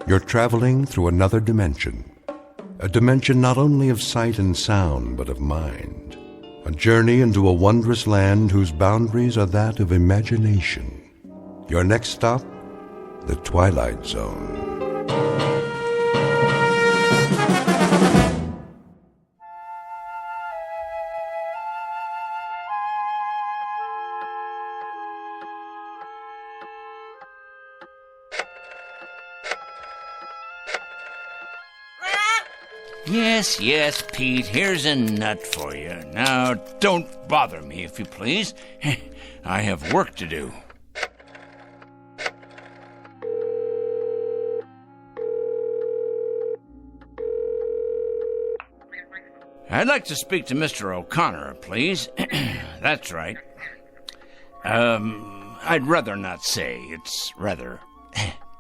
You're traveling through another dimension. A dimension not only of sight and sound, but of mind. A journey into a wondrous land whose boundaries are that of imagination. Your next stop, the Twilight Zone. Yes, Pete, here's a nut for you. Now, don't bother me, if you please. I have work to do. I'd like to speak to Mr. O'Connor, please. That's right. I'd rather not say. It's rather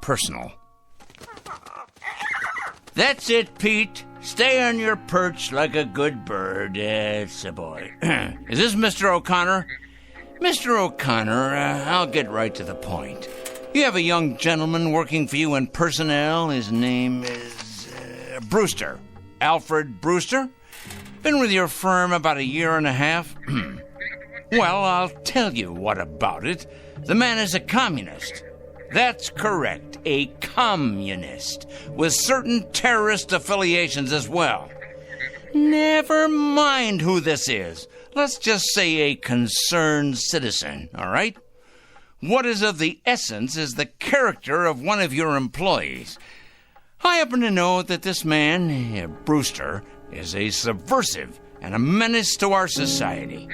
personal. That's it, Pete. Stay on your perch like a good bird. It's a boy. Is this Mr. O'Connor? Mr. O'Connor, I'll get right to the point. You have a young gentleman working for you in personnel. His name is Brewster. Alfred Brewster? Been with your firm about 1.5 years. Well, I'll tell you what about it. The man is a communist. That's correct, a communist, with certain terrorist affiliations as well. Never mind who this is. Let's just say a concerned citizen, all right? What is of the essence is the character of one of your employees. I happen to know that this man, Brewster, is a subversive and a menace to our society.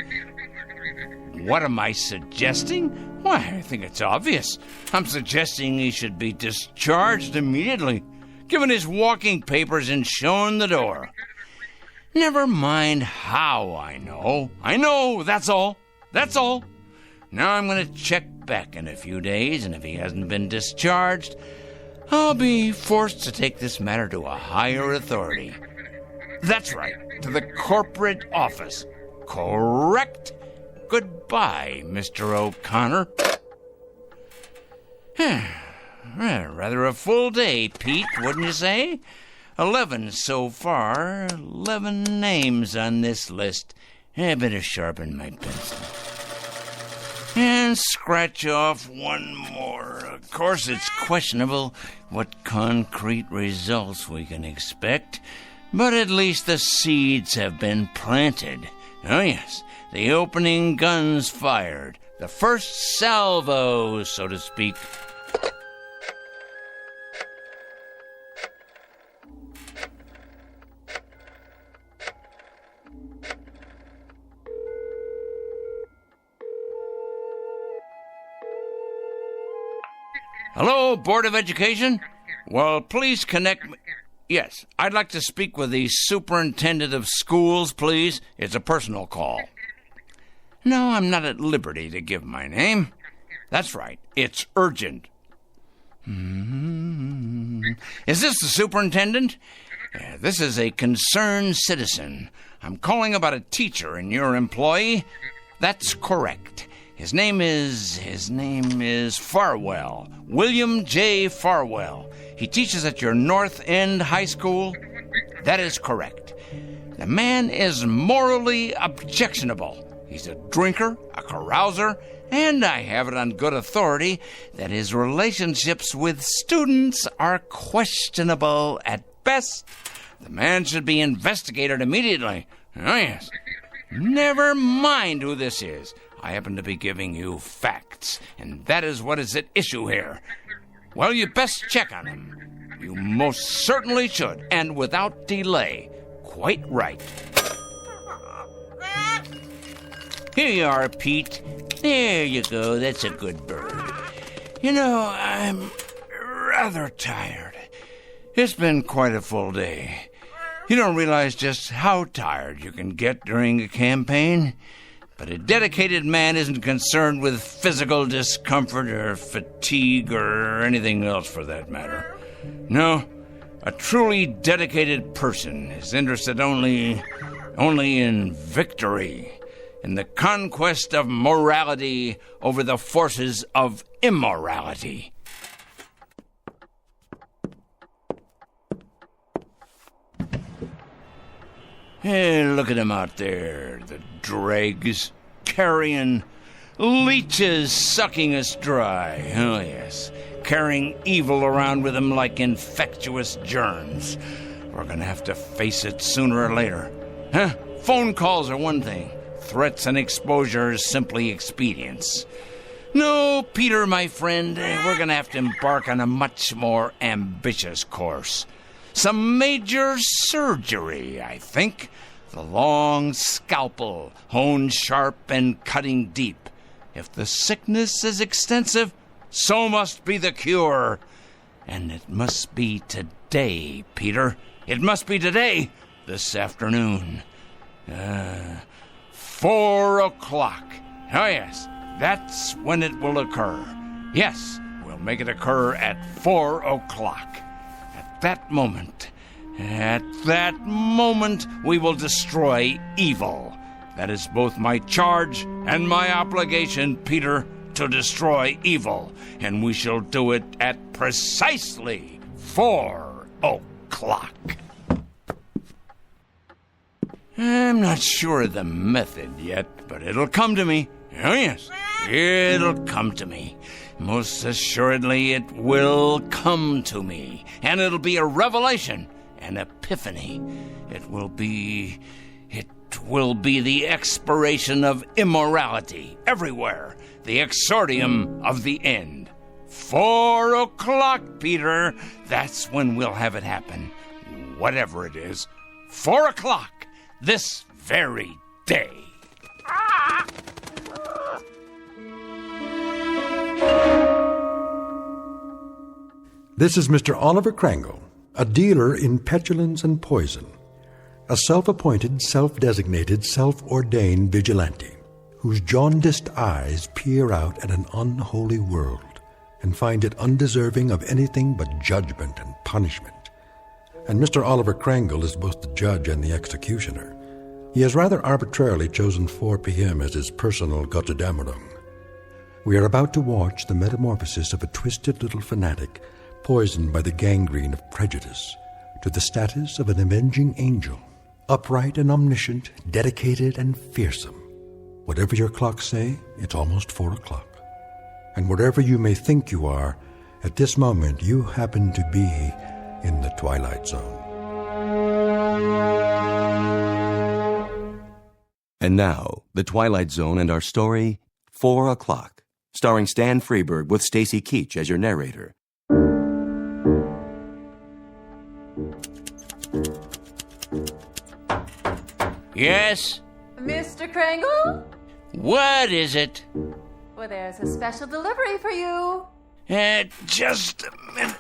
What am I suggesting? Why, I think it's obvious. I'm suggesting he should be discharged immediately, given his walking papers and shown the door. Never mind how I know. I know, that's all. That's all. Now I'm going to check back in a few days, and if he hasn't been discharged, I'll be forced to take this matter to a higher authority. That's right, to the corporate office. Correct? Goodbye, Mr. O'Connor. Rather a full day, Pete, wouldn't you say? 11 so far. 11 names on this list. I better sharpen my pencil. And scratch off one more. Of course, it's questionable what concrete results we can expect, but at least the seeds have been planted. Oh, yes. The opening guns fired. The first salvo, so to speak. Hello, Board of Education? Well, please connect me. Yes, I'd like to speak with the superintendent of schools, please. It's a personal call. No, I'm not at liberty to give my name. That's right. It's urgent. Is this the superintendent? This is a concerned citizen. I'm calling about a teacher and your employee. That's correct. His name is Farwell. William J. Farwell. He teaches at your North End High School. That is correct. The man is morally objectionable. He's a drinker, a carouser, and I have it on good authority that his relationships with students are questionable at best. The man should be investigated immediately. Oh, yes. Never mind who this is. I happen to be giving you facts, and that is what is at issue here. Well, you best check on him. You most certainly should, and without delay. Quite right. Here you are, Pete. There you go. That's a good bird. You know, I'm rather tired. It's been quite a full day. You don't realize just how tired you can get during a campaign. But a dedicated man isn't concerned with physical discomfort or fatigue or anything else for that matter. No, a truly dedicated person is interested only in victory, in the conquest of morality over the forces of immorality. Hey, look at them out there, the dregs, carrion, leeches sucking us dry. Oh, yes, carrying evil around with them like infectious germs. We're gonna have to face it sooner or later. Huh? Phone calls are one thing. Threats and exposure is simply expedience. No, Peter, my friend, we're gonna have to embark on a much more ambitious course. Some major surgery, I think. The long scalpel, honed sharp and cutting deep. If the sickness is extensive, so must be the cure. And it must be today, Peter. It must be today, this afternoon. 4 o'clock. Oh, yes, that's when it will occur. Yes, we'll make it occur at 4 o'clock. At that moment, we will destroy evil. That is both my charge and my obligation, Peter, to destroy evil. And we shall do it at precisely 4 o'clock. I'm not sure of the method yet, but it'll come to me. Oh, yes, it'll come to me. Most assuredly, it will come to me. And it'll be a revelation, an epiphany. It will be the expiration of immorality everywhere, the exordium of the end. 4 o'clock, Peter. That's when we'll have it happen. Whatever it is. 4 o'clock, this very day. This is Mr. Oliver Crangle, a dealer in petulance and poison, a self-appointed, self-designated, self-ordained vigilante, whose jaundiced eyes peer out at an unholy world and find it undeserving of anything but judgment and punishment. And Mr. Oliver Crangle is both the judge and the executioner. He has rather arbitrarily chosen 4 p.m. as his personal Gotterdammerung. We are about to watch the metamorphosis of a twisted little fanatic poisoned by the gangrene of prejudice to the status of an avenging angel, upright and omniscient, dedicated and fearsome. Whatever your clocks say, it's almost 4 o'clock. And wherever you may think you are, at this moment you happen to be in the Twilight Zone. And now, The Twilight Zone and our story, 4 o'clock, starring Stan Freberg with Stacy Keach as your narrator. Yes? Mr. Crangle? What is it? Well, there's a special delivery for you. Just a minute.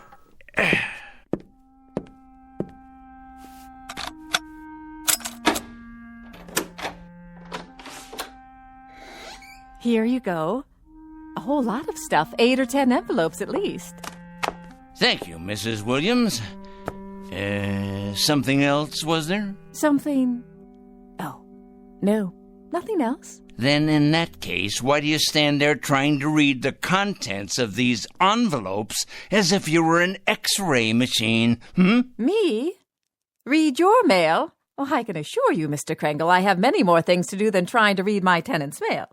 Here you go. A whole lot of stuff, 8 or 10 envelopes at least. Thank you, Mrs. Williams. Something else, was there? Something... Oh, no, nothing else. Then in that case, why do you stand there trying to read the contents of these envelopes as if you were an X-ray machine? Me? Read your mail? Oh, I can assure you, Mr. Crangle, I have many more things to do than trying to read my tenant's mail.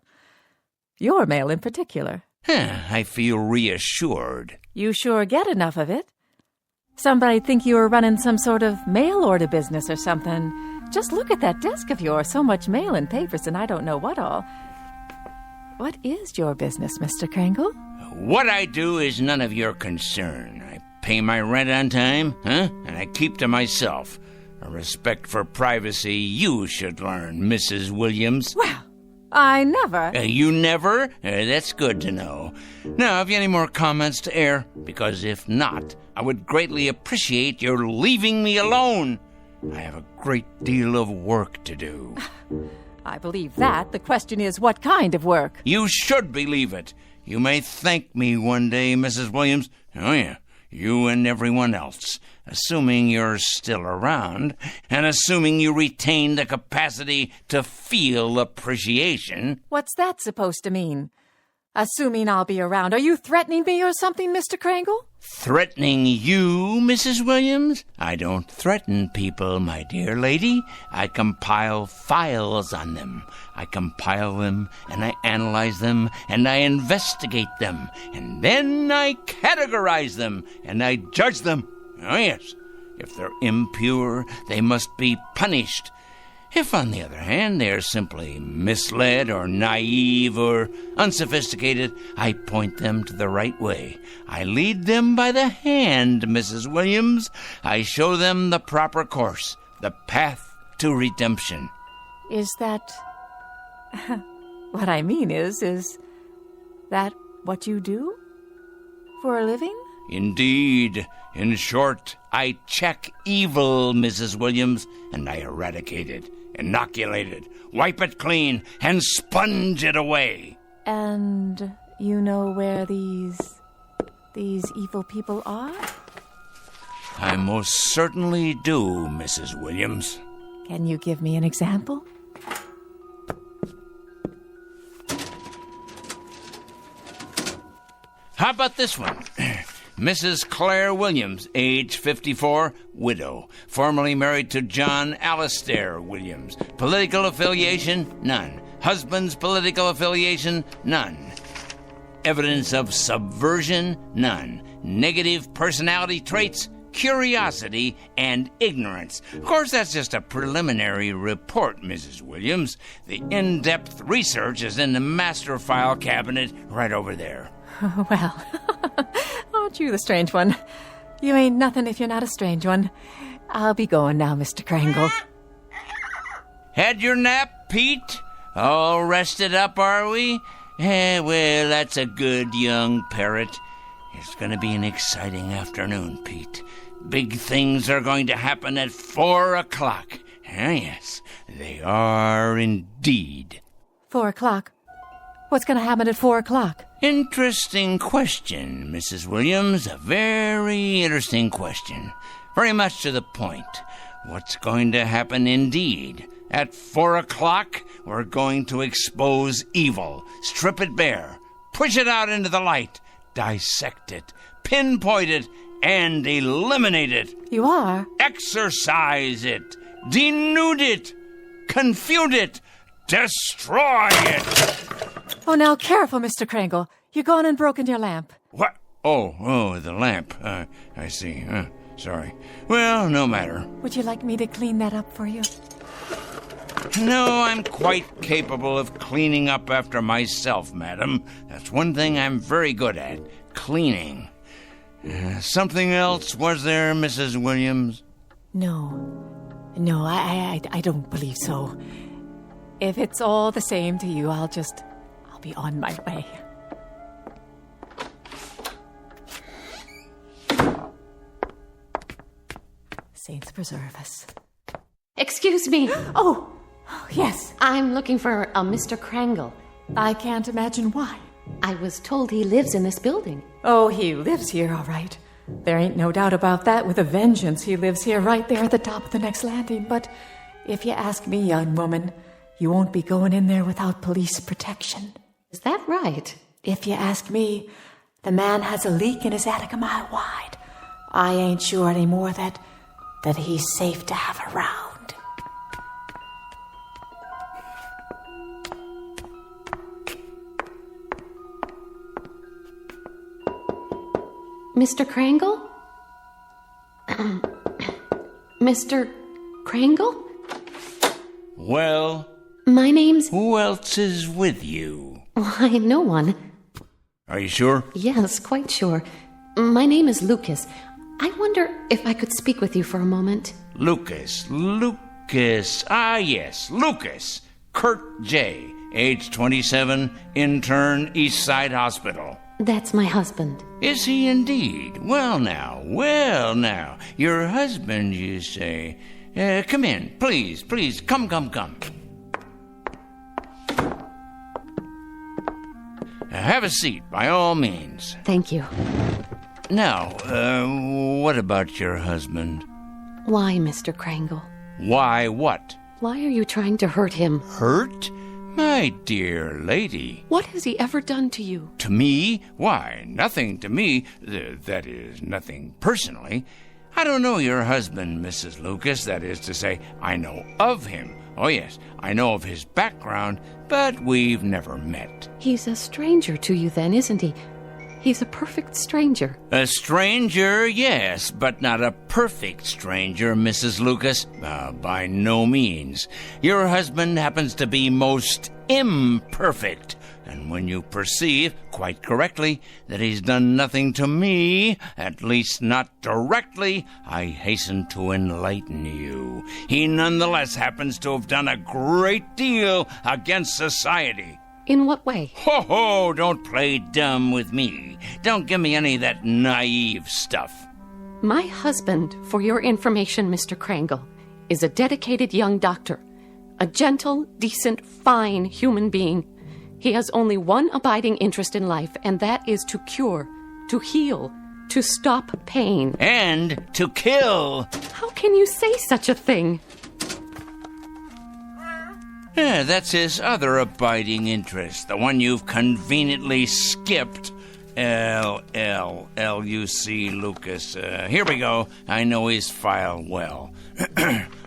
Your mail in particular. I feel reassured. You sure get enough of it. Somebody'd think you were running some sort of mail order business or something. Just look at that desk of yours. So much mail and papers and I don't know what all. What is your business, Mr. Crangle? What I do is none of your concern. I pay my rent on time, and I keep to myself. A respect for privacy you should learn, Mrs. Williams. Well, I never... You never? That's good to know. Now, have you any more comments to air? Because if not, I would greatly appreciate your leaving me alone. I have a great deal of work to do. I believe that. The question is, what kind of work? You should believe it. You may thank me one day, Mrs. Williams. Oh, yeah. You and everyone else, assuming you're still around, and assuming you retain the capacity to feel appreciation. What's that supposed to mean? Assuming I'll be around, are you threatening me or something, Mr. Krangle? Threatening you, Mrs. Williams? I don't threaten people, my dear lady. I compile files on them. I compile them, and I analyze them, and I investigate them, and then I categorize them, and I judge them. Oh, yes. If they're impure, they must be punished. If, on the other hand, they are simply misled or naive or unsophisticated, I point them to the right way. I lead them by the hand, Mrs. Williams. I show them the proper course, the path to redemption. Is that... what I mean is that what you do for a living? Indeed. In short, I check evil, Mrs. Williams, and I eradicate it, inoculate it, wipe it clean, and sponge it away. And you know where these evil people are? I most certainly do, Mrs. Williams. Can you give me an example? How about this one? Mrs. Claire Williams, age 54, widow, formerly married to John Alistair Williams. Political affiliation, none. Husband's political affiliation, none. Evidence of subversion, none. Negative personality traits, curiosity, and ignorance. Of course, that's just a preliminary report, Mrs. Williams. The in-depth research is in the master file cabinet right over there. Well, aren't you the strange one? You ain't nothing if you're not a strange one. I'll be going now, Mr. Krangle. Had your nap, Pete? All rested up, are we? Well, that's a good young parrot. It's going to be an exciting afternoon, Pete. Big things are going to happen at 4 o'clock. Yes, they are indeed. 4 o'clock? What's going to happen at 4 o'clock? Interesting question, Mrs. Williams. A very interesting question. Very much to the point. What's going to happen indeed? At 4 o'clock, we're going to expose evil, strip it bare, push it out into the light, dissect it, pinpoint it, and eliminate it. You are? Exorcise it, denude it, confute it, destroy it. Oh, now careful, Mr. Krangle. You're gone and broken your lamp. What? Oh, the lamp. I see. Sorry. Well, no matter. Would you like me to clean that up for you? No, I'm quite capable of cleaning up after myself, madam. That's one thing I'm very good at, cleaning. Something else, was there, Mrs. Williams? No, I don't believe so. If it's all the same to you, I'll be on my way. Saints preserve us. Excuse me. Oh, yes. I'm looking for a Mr. Krangle. I can't imagine why. I was told he lives in this building. Oh, he lives here, all right. There ain't no doubt about that. With a vengeance, he lives here right there at the top of the next landing. But if you ask me, young woman, you won't be going in there without police protection. Is that right? If you ask me, the man has a leak in his attic a mile wide. I ain't sure anymore that he's safe to have around. Mr. Krangle? Mr. Krangle? Well? My name's... Who else is with you? Why, no one. Are you sure? Yes, quite sure. My name is Lucas. I wonder if I could speak with you for a moment. Lucas. Ah, yes, Lucas. Kurt J., age 27, intern, Eastside Hospital. That's my husband. Is he indeed? Well now. Your husband, you say. Come in, please. Come. Have a seat, by all means. Thank you. Now, what about your husband? Why, Mr. Krangle? Why what? Why are you trying to hurt him? Hurt? My dear lady. What has he ever done to you? To me? Why, nothing to me. That is, nothing personally. I don't know your husband, Mrs. Lucas. That is to say, I know of him. Oh, yes, I know of his background, but we've never met. He's a stranger to you then, isn't he? He's a perfect stranger. A stranger, yes, but not a perfect stranger, Mrs. Lucas. By no means. Your husband happens to be most imperfect. And when you perceive, quite correctly, that he's done nothing to me, at least not directly, I hasten to enlighten you. He nonetheless happens to have done a great deal against society. In what way? Ho, don't play dumb with me. Don't give me any of that naive stuff. My husband, for your information, Mr. Krangle, is a dedicated young doctor. A gentle, decent, fine human being. He has only one abiding interest in life, and that is to cure, to heal, to stop pain. And to kill. How can you say such a thing? Yeah, that's his other abiding interest, the one you've conveniently skipped. L-L-L-U-C Lucas. Here we go. I know his file well.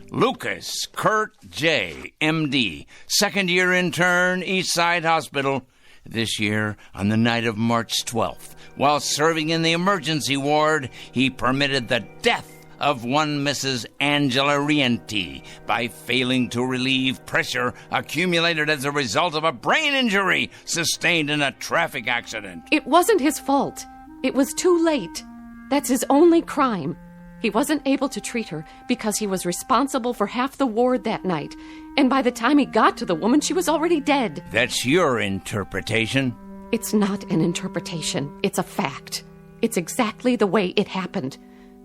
Lucas Kurt J., M.D., second-year intern, Eastside Hospital. This year, on the night of March 12th, while serving in the emergency ward, he permitted the death of one Mrs. Angela Rienti by failing to relieve pressure accumulated as a result of a brain injury sustained in a traffic accident. It wasn't his fault. It was too late. That's his only crime. He wasn't able to treat her because he was responsible for half the ward that night. And by the time he got to the woman, she was already dead. That's your interpretation? It's not an interpretation. It's a fact. It's exactly the way it happened.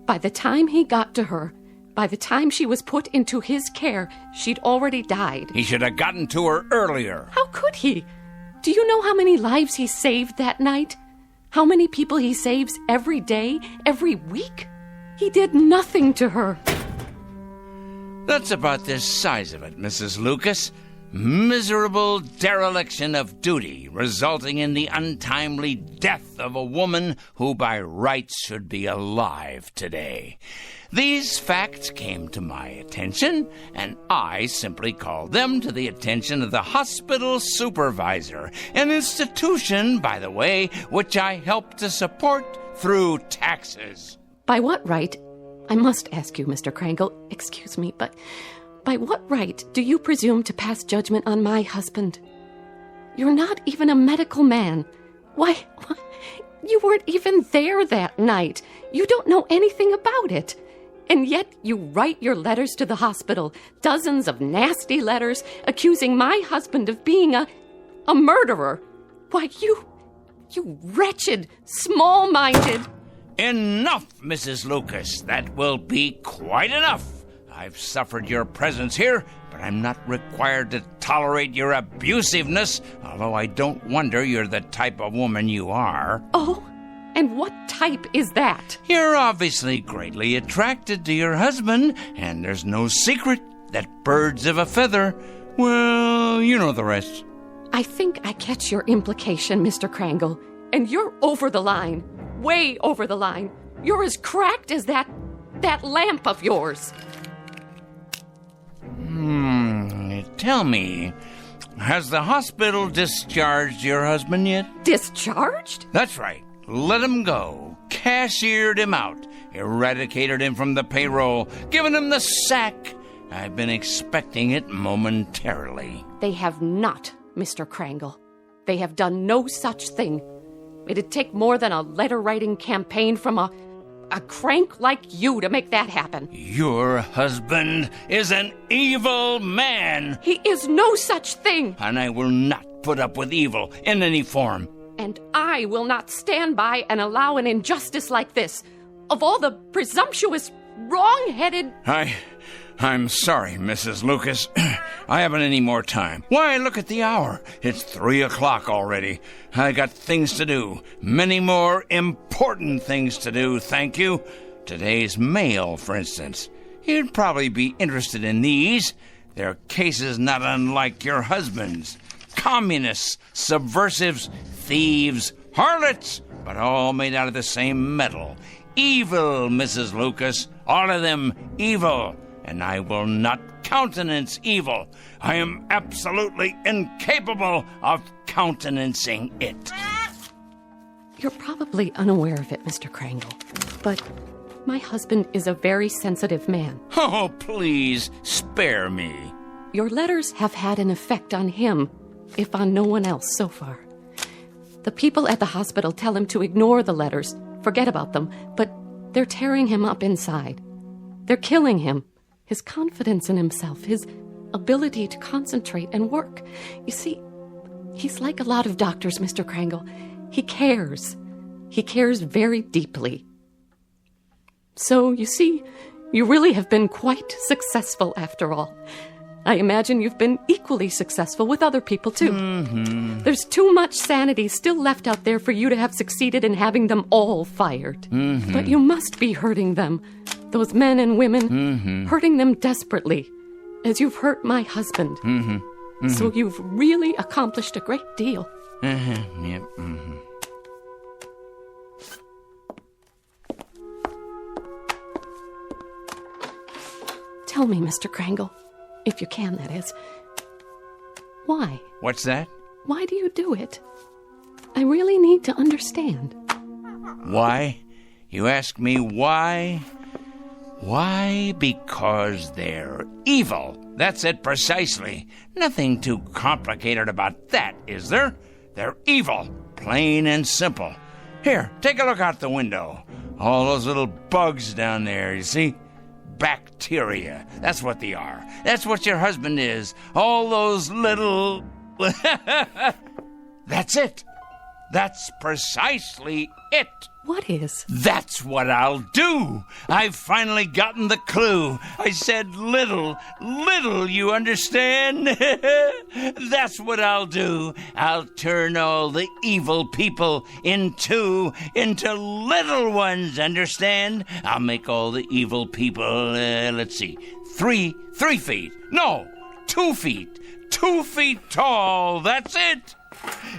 By the time he got to her, by the time she was put into his care, she'd already died. He should have gotten to her earlier. How could he? Do you know how many lives he saved that night? How many people he saves every day, every week? He did nothing to her. That's about the size of it, Mrs. Lucas. Miserable dereliction of duty, resulting in the untimely death of a woman who by rights should be alive today. These facts came to my attention, and I simply called them to the attention of the hospital supervisor, an institution, by the way, which I help to support through taxes. By what right? I must ask you, Mr. Krangle, excuse me, but by what right do you presume to pass judgment on my husband? You're not even a medical man. Why, you weren't even there that night. You don't know anything about it. And yet you write your letters to the hospital, dozens of nasty letters accusing my husband of being a murderer. Why, you wretched, small-minded... Enough, Mrs. Lucas. That will be quite enough. I've suffered your presence here, but I'm not required to tolerate your abusiveness, although I don't wonder you're the type of woman you are. Oh, and what type is that? You're obviously greatly attracted to your husband, and there's no secret that birds of a feather, well, you know the rest. I think I catch your implication, Mr. Krangle, and you're over the line. Way over the line. You're as cracked as that lamp of yours. Tell me, has the hospital discharged your husband yet? Discharged? That's right. Let him go. Cashiered him out. Eradicated him from the payroll. Given him the sack. I've been expecting it momentarily. They have not, Mr. Krangle. They have done no such thing. It'd take more than a letter-writing campaign from a crank like you to make that happen. Your husband is an evil man. He is no such thing. And I will not put up with evil in any form. And I will not stand by and allow an injustice like this. Of all the presumptuous, wrong-headed... I'm sorry, Mrs. Lucas. I haven't any more time. Why, look at the hour. It's 3:00 already. I got things to do. Many more important things to do, thank you. Today's mail, for instance. You'd probably be interested in these. They're cases not unlike your husband's. communists, subversives, thieves, harlots, but all made out of the same metal. Evil, Mrs. Lucas, all of them evil, and I will not countenance evil. I am absolutely incapable of countenancing it. You're probably unaware of it, Mr. Krangle, but my husband is a very sensitive man. Oh, please, spare me. Your letters have had an effect on him, if on no one else so far. The people at the hospital tell him to ignore the letters, forget about them, but they're tearing him up inside. They're killing him, his confidence in himself, his ability to concentrate and work. You see, he's like a lot of doctors, Mr. Krangle. He cares. He cares very deeply. So, you see, you really have been quite successful after all. I imagine you've been equally successful with other people, too. Mm-hmm. There's too much sanity still left out there for you to have succeeded in having them all fired. Mm-hmm. But you must be hurting them, those men and women, hurting them desperately, as you've hurt my husband. So you've really accomplished a great deal. Yep. Tell me, Mr. Krangle, if you can, that is. Why? What's that? Why do you do it? I really need to understand. Why? You ask me why? Why? Because they're evil. That's it precisely. Nothing too complicated about that, is there? They're evil, plain and simple. Here, take a look out the window. All those little bugs down there, you see? Bacteria. That's what they are. That's what your husband is. All those little... That's it. That's precisely it. What is? That's what I'll do. I've finally gotten the clue. I said little, you understand? That's what I'll do. I'll turn all the evil people into little ones, understand? I'll make all the evil people, let's see, 3 feet. No, 2 feet. 2 feet tall. That's it.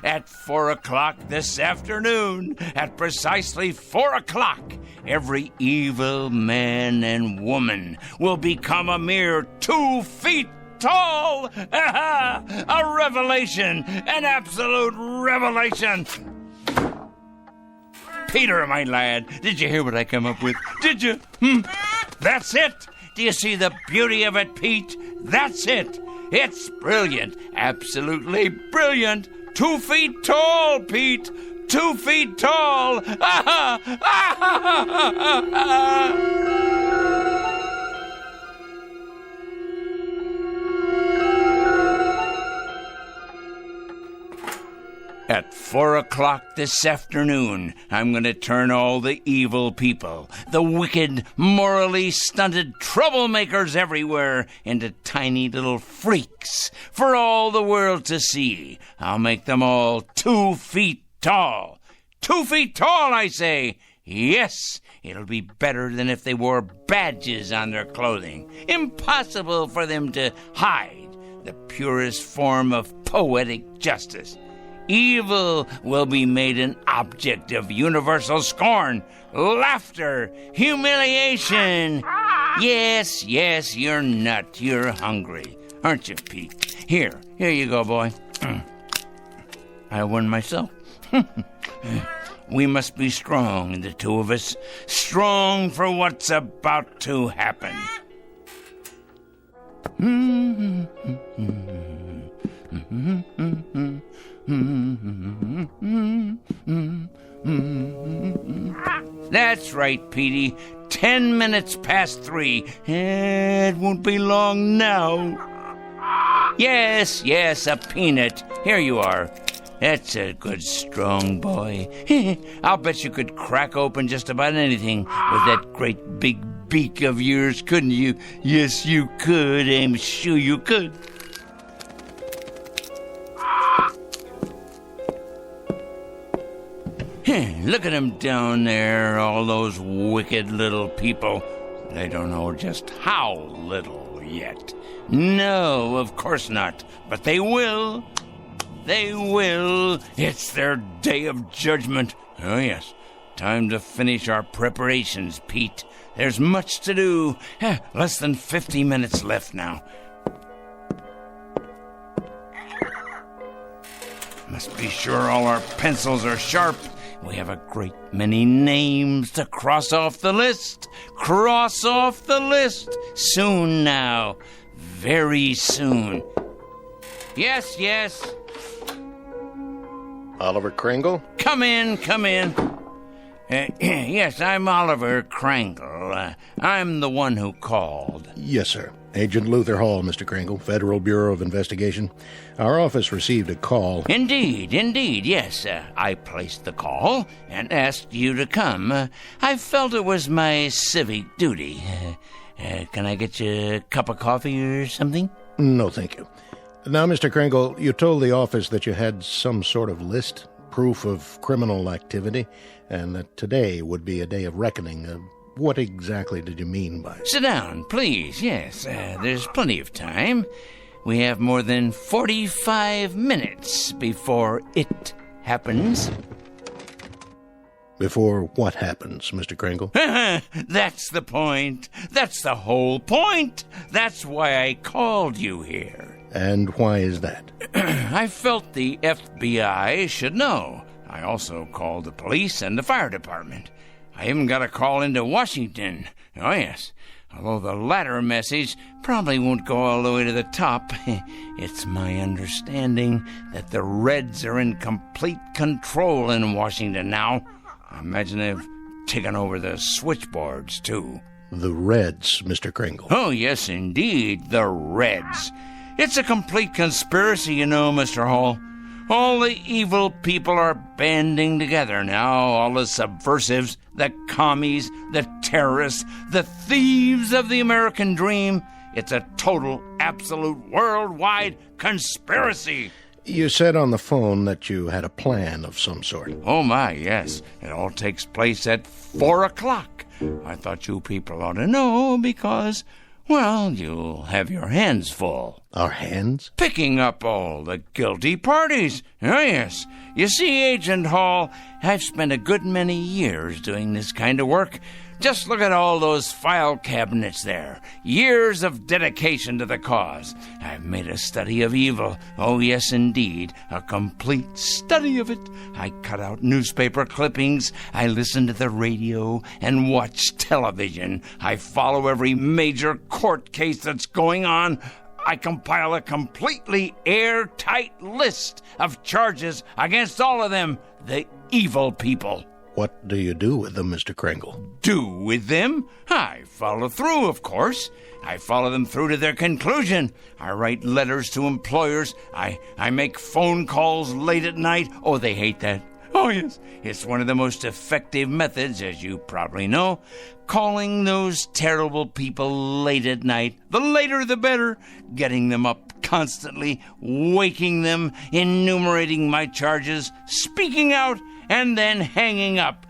At 4 o'clock this afternoon, at precisely 4 o'clock, every evil man and woman will become a mere 2 feet tall. A revelation, an absolute revelation. Peter, my lad, did you hear what I come up with? Did you? That's it. Do you see the beauty of it, Pete? That's it. It's brilliant, absolutely brilliant. 2 feet tall, Pete. 2 feet tall. At 4 o'clock this afternoon, I'm going to turn all the evil people, the wicked, morally stunted troublemakers everywhere, into tiny little freaks for all the world to see. I'll make them all 2 feet tall. 2 feet tall, I say. Yes, it'll be better than if they wore badges on their clothing. Impossible for them to hide the purest form of poetic justice. Evil will be made an object of universal scorn, laughter, humiliation. Yes, you're nut. You're hungry. Aren't you, Pete? Here you go, boy. I won myself. We must be strong, the two of us. Strong for what's about to happen. That's right, Petey. 10 minutes past 3. It won't be long now. Yes, a peanut. Here you are. That's a good, strong boy. I'll bet you could crack open just about anything with that great big beak of yours, couldn't you? Yes, you could. I'm sure you could. Look at them down there, all those wicked little people. They don't know just how little yet. No, of course not. But they will. They will. It's their day of judgment. Oh, yes. Time to finish our preparations, Pete. There's much to do. Less than 50 minutes left now. Must be sure all our pencils are sharp. We have a great many names to cross off the list. Cross off the list. Soon now. Very soon. Yes, yes. Oliver Kringle? Come in. Yes, I'm Oliver Kringle. I'm the one who called. Yes, sir. Agent Luther Hall, Mr. Kringle, Federal Bureau of Investigation. Our office received a call. Indeed, yes. I placed the call and asked you to come. I felt it was my civic duty. Can I get you a cup of coffee or something? No, thank you. Now, Mr. Kringle, you told the office that you had some sort of list, proof of criminal activity, and that today would be a day of reckoning. What exactly did you mean by it? Sit down, please. Yes, there's plenty of time. We have more than 45 minutes before it happens. Before what happens, Mr. Kringle? That's the point. That's the whole point. That's why I called you here. And why is that? I felt the FBI should know. I also called the police and the fire department. I even got a call into Washington. Oh, yes. Although the latter message probably won't go all the way to the top. It's my understanding that the Reds are in complete control in Washington now. I imagine they've taken over the switchboards, too. The Reds, Mr. Kringle. Oh, yes, indeed, the Reds. It's a complete conspiracy, you know, Mr. Hall. All the evil people are banding together now, all the subversives, the commies, the terrorists, the thieves of the American dream. It's a total, absolute, worldwide conspiracy. You said on the phone that you had a plan of some sort. Oh, my, yes. It all takes place at 4 o'clock. I thought you people ought to know because, well, you'll have your hands full. Our hands? Picking up all the guilty parties. Oh, yes. You see, Agent Hall, I've spent a good many years doing this kind of work. Just look at all those file cabinets there. Years of dedication to the cause. I've made a study of evil. Oh, yes, indeed. A complete study of it. I cut out newspaper clippings. I listen to the radio and watch television. I follow every major court case that's going on. I compile a completely airtight list of charges against all of them, the evil people. What do you do with them, Mr. Kringle? Do with them? I follow through, of course. I follow them through to their conclusion. I write letters to employers. I make phone calls late at night. Oh, they hate that. Oh, yes. It's one of the most effective methods, as you probably know. Calling those terrible people late at night. The later, the better. Getting them up constantly. Waking them. Enumerating my charges. Speaking out. And then hanging up.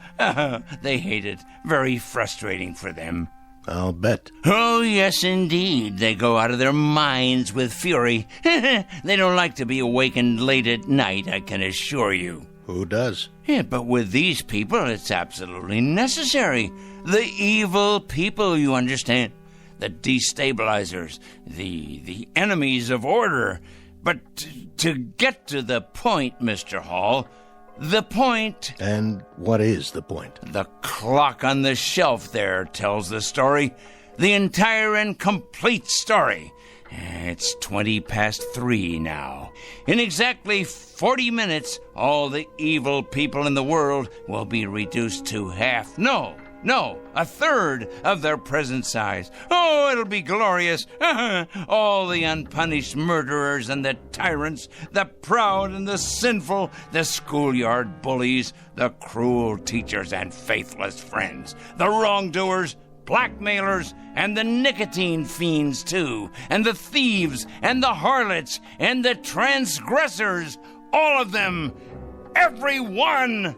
They hate it. Very frustrating for them. I'll bet. Oh, yes, indeed. They go out of their minds with fury. They don't like to be awakened late at night, I can assure you. Who does? Yeah, but with these people, it's absolutely necessary. The evil people, you understand. The destabilizers. The enemies of order. But to get to the point, Mr. Hall... The point... And what is the point? The clock on the shelf there tells the story. The entire and complete story. It's 3:20 now. In exactly 40 minutes, all the evil people in the world will be reduced to half. No, a third of their present size. Oh, it'll be glorious. All the unpunished murderers and the tyrants, the proud and the sinful, the schoolyard bullies, the cruel teachers and faithless friends, the wrongdoers, blackmailers, and the nicotine fiends, too, and the thieves, and the harlots, and the transgressors, all of them, every one.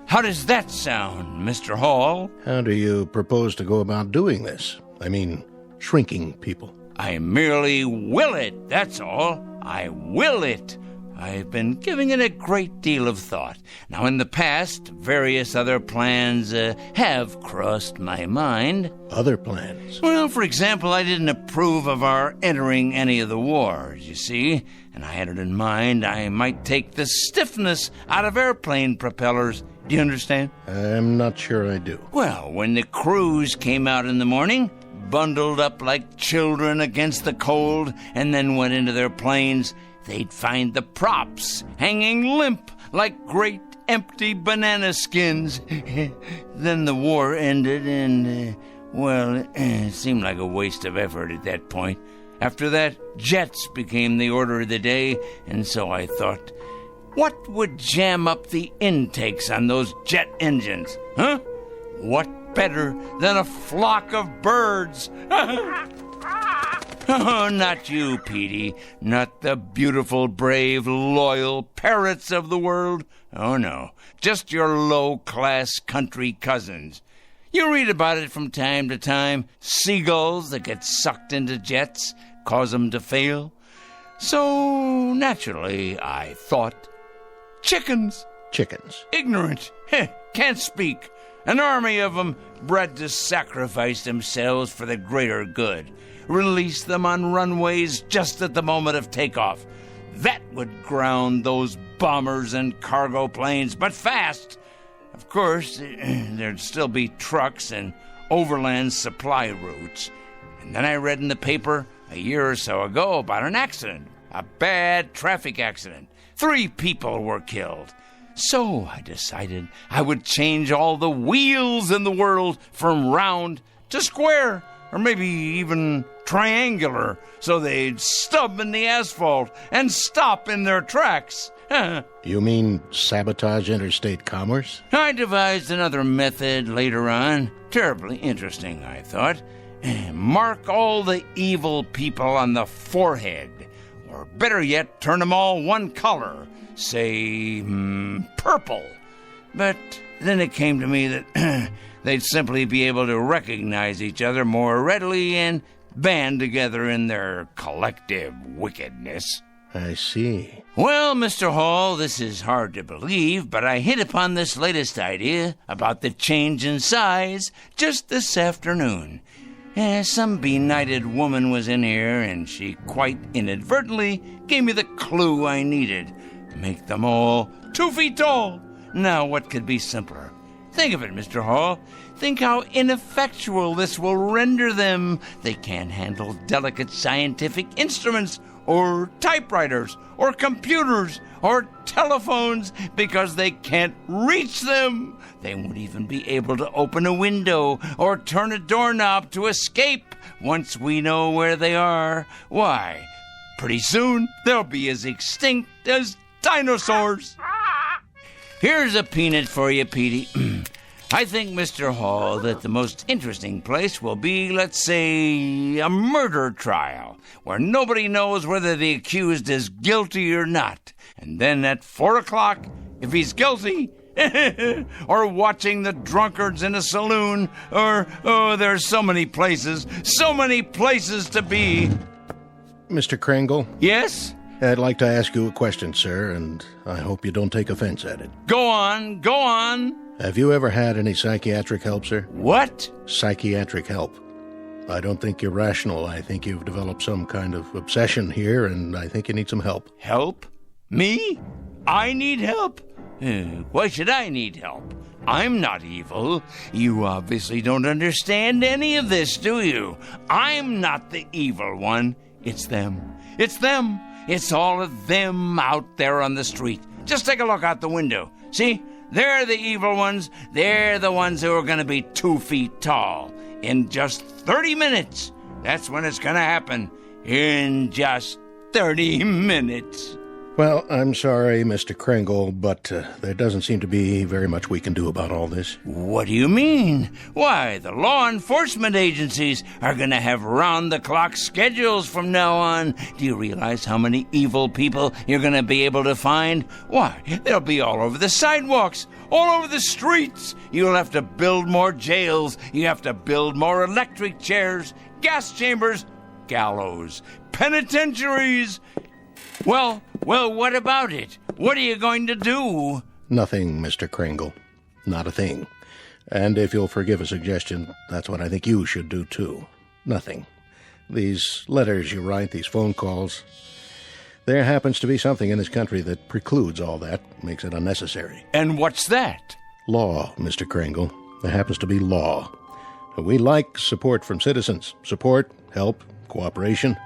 How does that sound, Mr. Hall? How do you propose to go about doing this? I mean, shrinking people. I merely will it, that's all. I will it. I've been giving it a great deal of thought. Now, in the past, various other plans have crossed my mind. Other plans? Well, for example, I didn't approve of our entering any of the wars, you see, and I had it in mind I might take the stiffness out of airplane propellers. Do you understand? I'm not sure I do. Well, when the crews came out in the morning, bundled up like children against the cold, and then went into their planes, they'd find the props hanging limp like great empty banana skins. Then the war ended and, it seemed like a waste of effort at that point. After that, jets became the order of the day, and so I thought, what would jam up the intakes on those jet engines? Huh? What better than a flock of birds? Oh, not you, Petey. Not the beautiful, brave, loyal parrots of the world. Oh, no. Just your low-class country cousins. You read about it from time to time. Seagulls that get sucked into jets, cause them to fail. So, naturally, I thought, chickens. Chickens. Ignorant. Can't speak. An army of them bred to sacrifice themselves for the greater good. Release them on runways just at the moment of takeoff. That would ground those bombers and cargo planes, but fast. Of course, there'd still be trucks and overland supply routes. And then I read in the paper a year or so ago about an accident, a bad traffic accident. 3 people were killed. So I decided I would change all the wheels in the world from round to square, or maybe even triangular, so they'd stub in the asphalt and stop in their tracks. You mean sabotage interstate commerce? I devised another method later on. Terribly interesting, I thought. Mark all the evil people on the forehead, or better yet, turn them all one color. Say, purple. But then it came to me that they'd simply be able to recognize each other more readily and band together in their collective wickedness. I see. Well, Mr. Hall, this is hard to believe, but I hit upon this latest idea about the change in size just this afternoon. Some benighted woman was in here, and she quite inadvertently gave me the clue I needed. Make them all 2 feet tall. Now, what could be simpler? Think of it, Mr. Hall. Think how ineffectual this will render them. They can't handle delicate scientific instruments, or typewriters, or computers, or telephones, because they can't reach them. They won't even be able to open a window or turn a doorknob to escape once we know where they are. Why, pretty soon they'll be as extinct as dinosaurs. Here's a peanut for you, Petey. I think, Mr. Hall, that the most interesting place will be, let's say, a murder trial, where nobody knows whether the accused is guilty or not. And then at 4 o'clock, if he's guilty, or watching the drunkards in a saloon, or, there's so many places to be. Mr. Kringle? Yes? I'd like to ask you a question, sir, and I hope you don't take offense at it. Go on. Have you ever had any psychiatric help, sir? What? Psychiatric help. I don't think you're rational. I think you've developed some kind of obsession here, and I think you need some help. Help? Me? I need help? Why should I need help? I'm not evil. You obviously don't understand any of this, do you? I'm not the evil one. It's them. It's all of them out there on the street. Just take a look out the window. See? They're the evil ones. They're the ones who are going to be 2 feet tall. In just 30 minutes. That's when it's going to happen. In just 30 minutes. Well, I'm sorry, Mr. Kringle, but there doesn't seem to be very much we can do about all this. What do you mean? Why, the law enforcement agencies are going to have round-the-clock schedules from now on. Do you realize how many evil people you're going to be able to find? Why, they'll be all over the sidewalks, all over the streets. You'll have to build more jails. You have to build more electric chairs, gas chambers, gallows, penitentiaries. Well, what about it? What are you going to do? Nothing, Mr. Kringle. Not a thing. And if you'll forgive a suggestion, that's what I think you should do, too. Nothing. These letters you write, these phone calls, there happens to be something in this country that precludes all that, makes it unnecessary. And what's that? Law, Mr. Kringle. There happens to be law. We like support from citizens. Support, help, cooperation.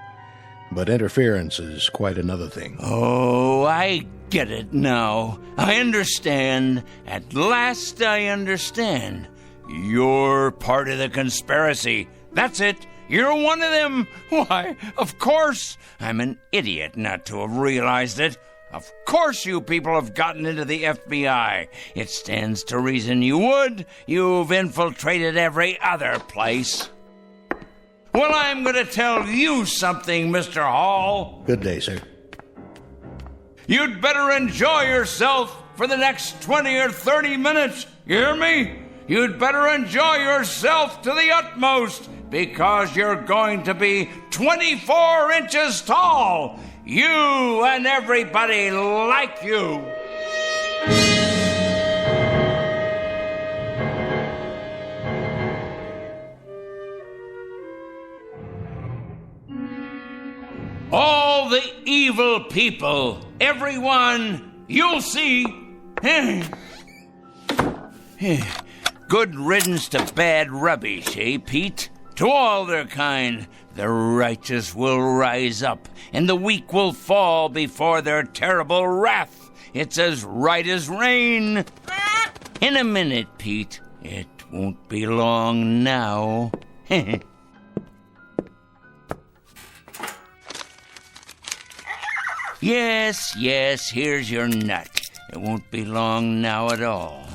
But interference is quite another thing. Oh, I get it now. I understand. At last I understand. You're part of the conspiracy. That's it. You're one of them. Why, of course. I'm an idiot not to have realized it. Of course you people have gotten into the FBI. It stands to reason you would. You've infiltrated every other place. Well, I'm going to tell you something, Mr. Hall. Good day, sir. You'd better enjoy yourself for the next 20 or 30 minutes. You hear me? You'd better enjoy yourself to the utmost, because you're going to be 24 inches tall. You and everybody like you. All the evil people, everyone, you'll see. Good riddance to bad rubbish, eh, Pete? To all their kind, the righteous will rise up, and the weak will fall before their terrible wrath. It's as right as rain. In a minute, Pete. It won't be long now. Yes, here's your nut. It won't be long now at all.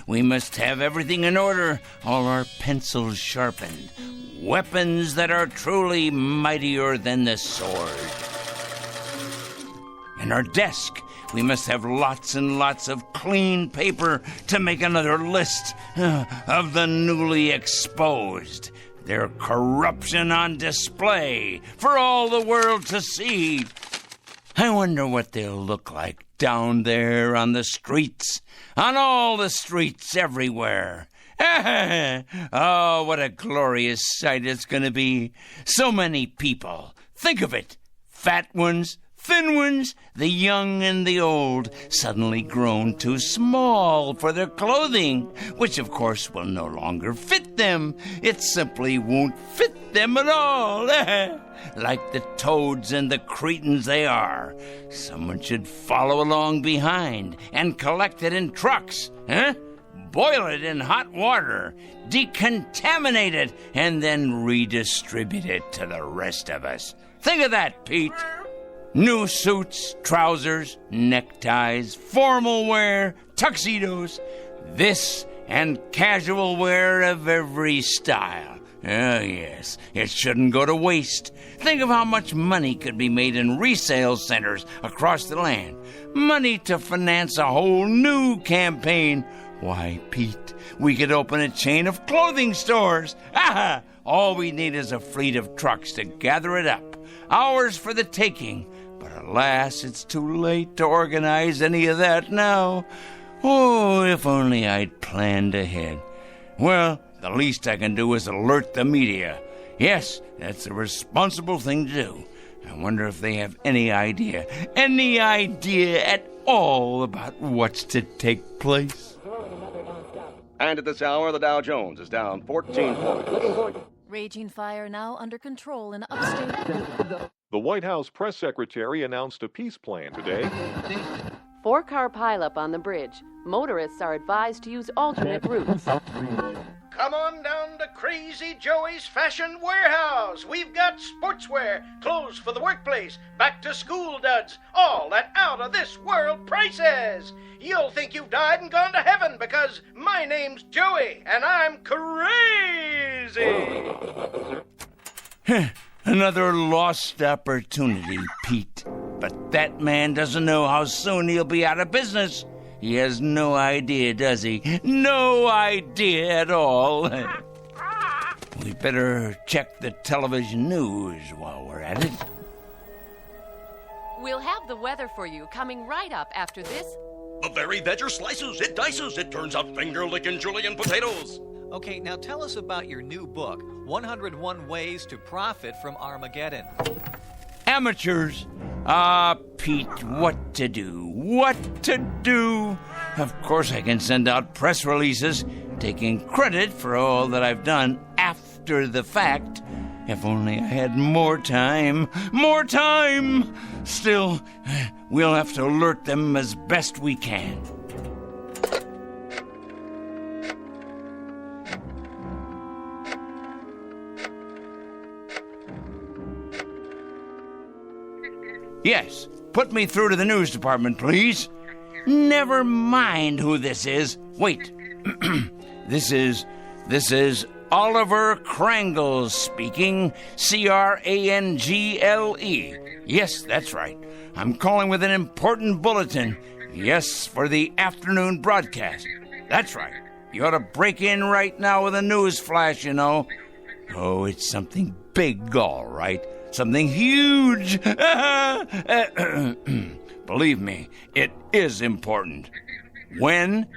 We must have everything in order, all our pencils sharpened, weapons that are truly mightier than the sword. And our desk, we must have lots and lots of clean paper to make another list of the newly exposed. Their corruption on display for all the world to see. I wonder what they'll look like down there on the streets, on all the streets everywhere. Oh, what a glorious sight it's going to be. So many people. Think of it. Fat ones, thin ones, the young and the old, suddenly grown too small for their clothing, which of course will no longer fit them. It simply won't fit them at all. Like the toads and the cretins they are. Someone should follow along behind and collect it in trucks, boil it in hot water, decontaminate it, and then redistribute it to the rest of us. Think of that, Pete. New suits, trousers, neckties, formal wear, tuxedos, this and casual wear of every style. Oh, yes, it shouldn't go to waste. Think of how much money could be made in resale centers across the land. Money to finance a whole new campaign. Why, Pete, we could open a chain of clothing stores. Aha! All we need is a fleet of trucks to gather it up. Ours for the taking. But alas, it's too late to organize any of that now. Oh, if only I'd planned ahead. Well, the least I can do is alert the media. Yes, that's the responsible thing to do. I wonder if they have any idea at all about what's to take place. And at this hour, the Dow Jones is down 14 points. Raging fire now under control in upstate. The White House press secretary announced a peace plan today. 4-car pileup on the bridge. Motorists are advised to use alternate routes. Come on down to Crazy Joey's Fashion Warehouse. We've got sportswear, clothes for the workplace, back-to-school duds, all at out-of-this-world prices. You'll think you've died and gone to heaven because my name's Joey and I'm crazy. Another lost opportunity, Pete. But that man doesn't know how soon he'll be out of business. He has no idea, does he? No idea at all. We better check the television news while we're at it. We'll have the weather for you coming right up after this. A very vegger slices, it dices, it turns out finger-licking julienne potatoes. Okay, now tell us about your new book, 101 Ways to Profit from Armageddon. Amateurs. Pete, what to do? What to do? Of course I can send out press releases taking credit for all that I've done after the fact. If only I had more time. More time! Still, we'll have to alert them as best we can. Yes, put me through to the news department, please. Never mind who this is. Wait. This is Oliver Krangle speaking, Crangle. Yes, that's right. I'm calling with an important bulletin. Yes, for the afternoon broadcast. That's right. You ought to break in right now with a news flash, you know. Oh, it's something big, all right. Something huge. Believe me, it is important. When?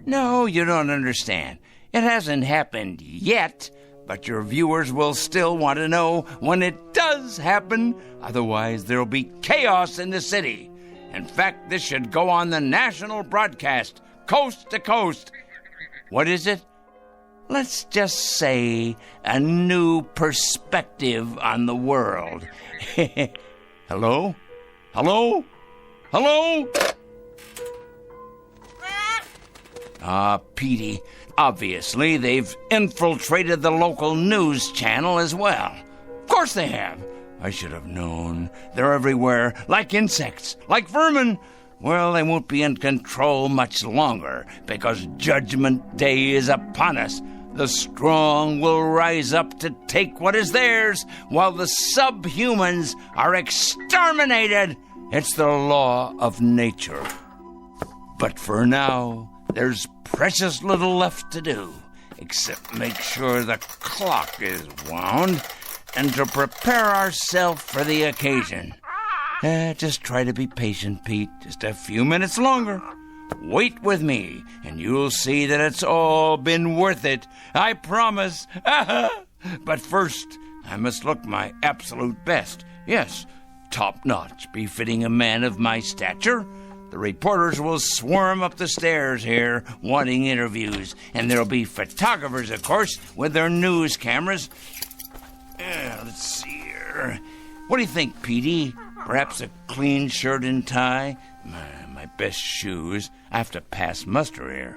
No, you don't understand. It hasn't happened yet, but your viewers will still want to know when it does happen. Otherwise, there'll be chaos in the city. In fact, this should go on the national broadcast, coast to coast. What is it? Let's just say a new perspective on the world. Hello? Hello? Hello? Petey, obviously they've infiltrated the local news channel as well. Of course they have. I should have known. They're everywhere, like insects, like vermin. Well, they won't be in control much longer, because Judgment Day is upon us. The strong will rise up to take what is theirs, while the subhumans are exterminated. It's the law of nature. But for now, there's precious little left to do, except make sure the clock is wound and to prepare ourselves for the occasion. Just try to be patient, Pete. Just a few minutes longer. Wait with me, and you'll see that it's all been worth it. I promise. But first, I must look my absolute best. Yes, top-notch, befitting a man of my stature. The reporters will swarm up the stairs here, wanting interviews. And there'll be photographers, of course, with their news cameras. Let's see here. What do you think, Petey? Perhaps a clean shirt and tie? My best shoes. I have to pass muster here.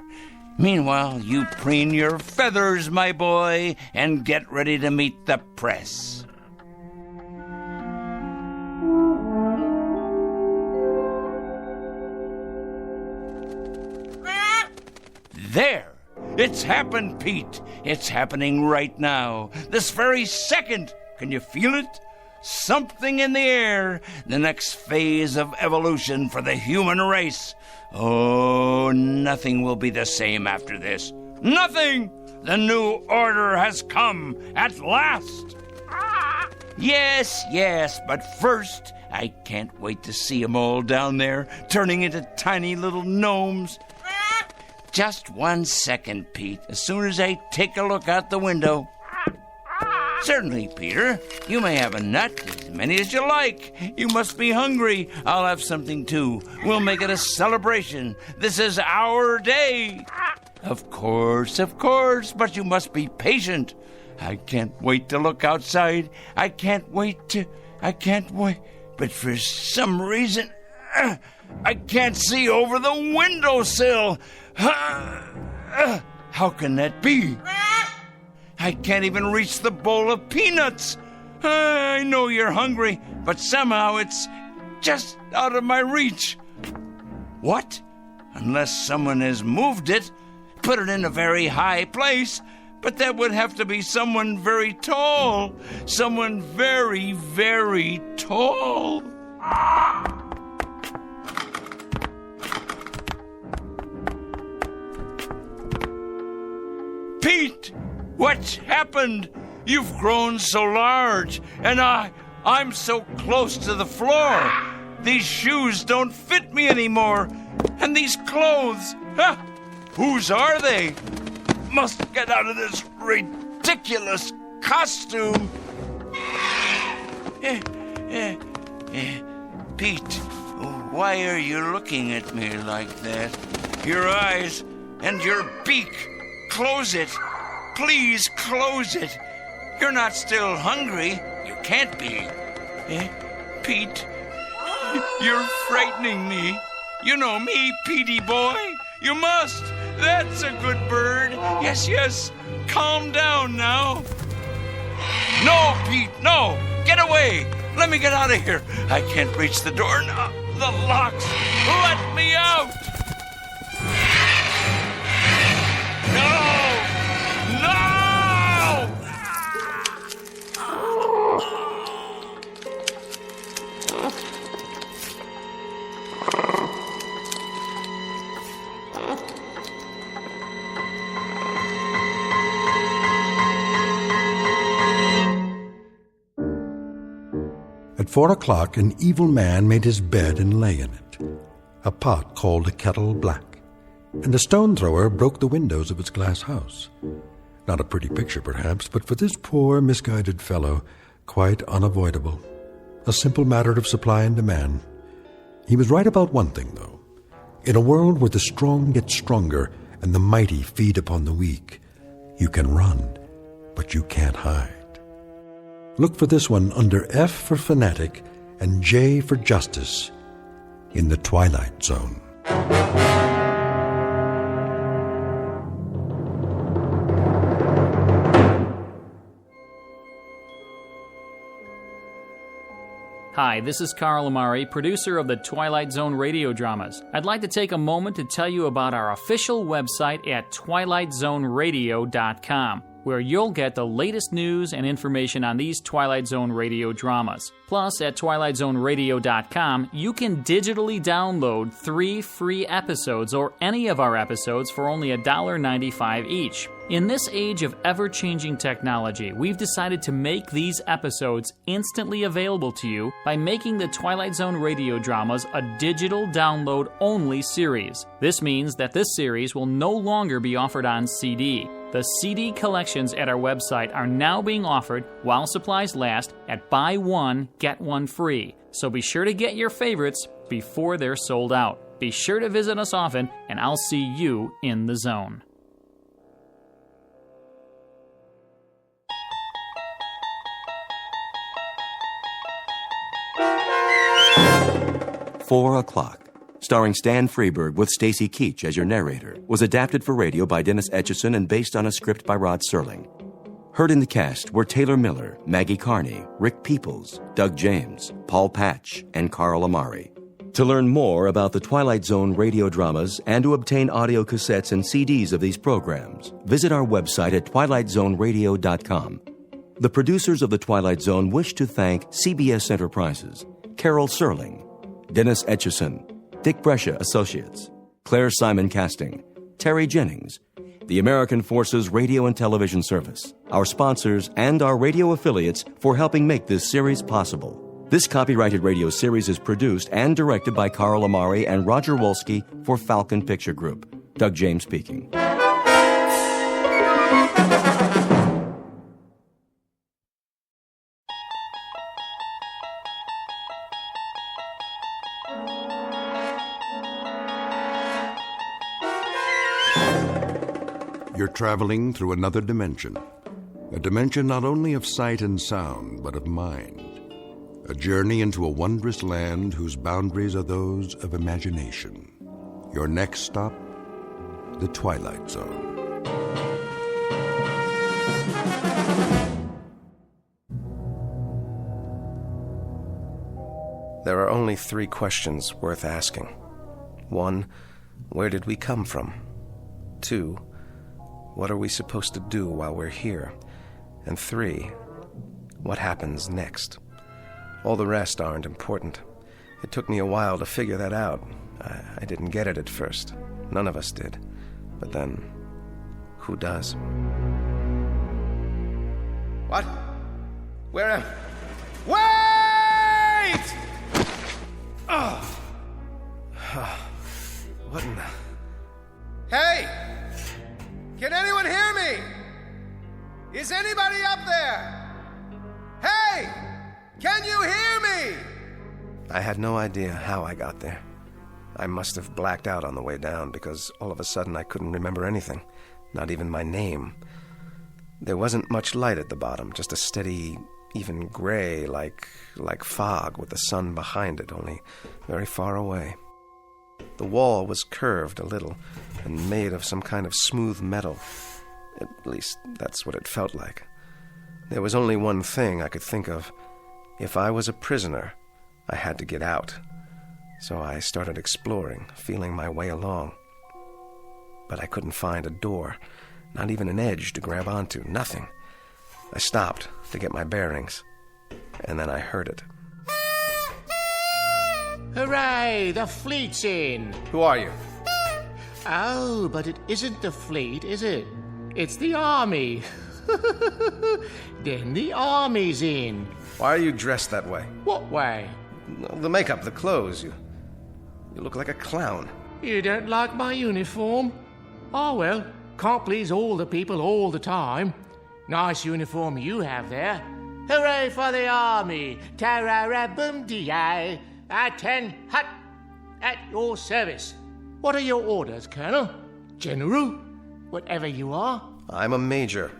Meanwhile, you preen your feathers, my boy, and get ready to meet the press. There! It's happened, Pete. It's happening right now. This very second. Can you feel it? Something in the air. The next phase of evolution for the human race. Oh, nothing will be the same after this. Nothing! The new order has come at last. Yes, but first, I can't wait to see them all down there, turning into tiny little gnomes. Just 1 second, Pete, as soon as I take a look out the window. Certainly, Peter. You may have a nut, as many as you like. You must be hungry. I'll have something, too. We'll make it a celebration. This is our day. Of course, but you must be patient. I can't wait to look outside. I can't wait. But for some reason, I can't see over the windowsill. How can that be? I can't even reach the bowl of peanuts. I know you're hungry, but somehow it's just out of my reach. What? Unless someone has moved it, put it in a very high place, but that would have to be someone very tall. Someone very, very tall. Pete! What's happened? You've grown so large, and I'm so close to the floor. These shoes don't fit me anymore. And these clothes, whose are they? Must get out of this ridiculous costume. Pete, why are you looking at me like that? Your eyes and your beak. Close it. Please close it. You're not still hungry. You can't be. Pete, you're frightening me. You know me, Petey boy. You must. That's a good bird. Yes. Calm down now. No, Pete, no. Get away. Let me get out of here. I can't reach the door now. The locks. Let me out. No! At 4 o'clock, an evil man made his bed and lay in it. A pot called a kettle black, and a stone thrower broke the windows of his glass house. Not a pretty picture, perhaps, but for this poor, misguided fellow, quite unavoidable. A simple matter of supply and demand. He was right about one thing, though. In a world where the strong get stronger and the mighty feed upon the weak, you can run, but you can't hide. Look for this one under F for Fanatic and J for Justice in the Twilight Zone. Hi, this is Carl Amari, producer of the Twilight Zone radio dramas. I'd like to take a moment to tell you about our official website at twilightzoneradio.com, where you'll get the latest news and information on these Twilight Zone radio dramas. Plus, at twilightzoneradio.com, you can digitally download 3 free episodes or any of our episodes for only $1.95 each. In this age of ever-changing technology, we've decided to make these episodes instantly available to you by making the Twilight Zone radio dramas a digital download-only series. This means that this series will no longer be offered on CD. The CD collections at our website are now being offered while supplies last at buy one, get one free. So be sure to get your favorites before they're sold out. Be sure to visit us often, and I'll see you in the zone. "4 O'Clock," starring Stan Freberg with Stacy Keach as your narrator, was adapted for radio by Dennis Etchison and based on a script by Rod Serling. Heard in the cast were Taylor Miller, Maggie Carney, Rick Peoples, Doug James, Paul Patch, and Carl Amari. To learn more about the Twilight Zone radio dramas and to obtain audio cassettes and CDs of these programs, visit our website at twilightzoneradio.com. The producers of The Twilight Zone wish to thank CBS Enterprises, Carol Serling, Dennis Etchison, Dick Brescia Associates, Claire Simon Casting, Terry Jennings, the American Forces Radio and Television Service, our sponsors, and our radio affiliates for helping make this series possible. This copyrighted radio series is produced and directed by Carl Amari and Roger Wolski for Falcon Picture Group. Doug James speaking. You're traveling through another dimension. A dimension not only of sight and sound, but of mind. A journey into a wondrous land whose boundaries are those of imagination. Your next stop, the Twilight Zone. There are only 3 questions worth asking. 1, where did we come from? 2, what are we supposed to do while we're here? And 3, what happens next? All the rest aren't important. It took me a while to figure that out. I didn't get it at first. None of us did. But then, who does? What? Where am... Wait! What in the... Hey! Can anyone hear me? Is anybody up there? Hey! Can you hear me? I had no idea how I got there. I must have blacked out on the way down because all of a sudden I couldn't remember anything, not even my name. There wasn't much light at the bottom, just a steady, even gray, like fog with the sun behind it, only very far away. The wall was curved a little and made of some kind of smooth metal. At least, that's what it felt like. There was only one thing I could think of. If I was a prisoner, I had to get out. So I started exploring, feeling my way along. But I couldn't find a door, not even an edge to grab onto, nothing. I stopped to get my bearings, and then I heard it. Hooray! The fleet's in! Who are you? Oh, but it isn't the fleet, is it? It's the army. Then the army's in. Why are you dressed that way? What way? The makeup, the clothes. You look like a clown. You don't like my uniform? Oh, well, can't please all the people all the time. Nice uniform you have there. Hooray for the army! Tarara-boom-dee-ay! At-10 hut! At your service. What are your orders, Colonel? General? Whatever you are? I'm a major.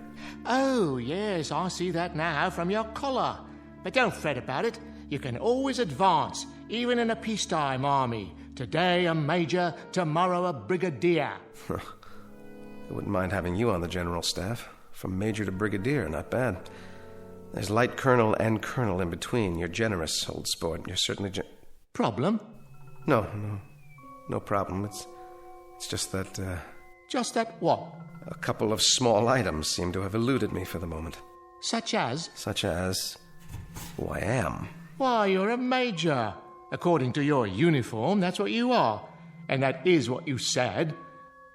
Oh, yes, I see that now from your collar. But don't fret about it. You can always advance, even in a peacetime army. Today a major, tomorrow a brigadier. I wouldn't mind having you on the general staff. From major to brigadier, not bad. There's light colonel and colonel in between. You're generous, old sport. You're certainly Problem? No problem. It's just that, Just that what? A couple of small items seem to have eluded me for the moment. Such as? Such as who I am. Why, you're a major. According to your uniform, that's what you are. And that is what you said.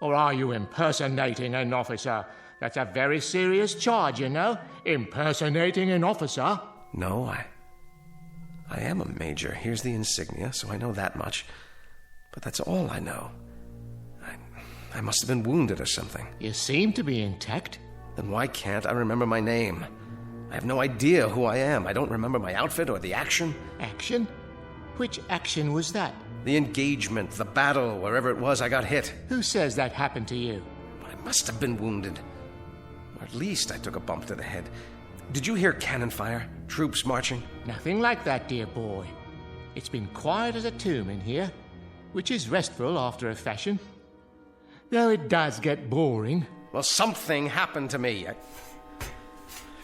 Or are you impersonating an officer? That's a very serious charge, you know. Impersonating an officer. No, I am a major. Here's the insignia, so I know that much. But that's all I know. I must have been wounded or something. You seem to be intact. Then why can't I remember my name? I have no idea who I am. I don't remember my outfit or the action. Action? Which action was that? The engagement, the battle, wherever it was I got hit. Who says that happened to you? I must have been wounded. Or at least I took a bump to the head. Did you hear cannon fire? Troops marching? Nothing like that, dear boy. It's been quiet as a tomb in here, which is restful after a fashion. Though it does get boring. Well, something happened to me. I've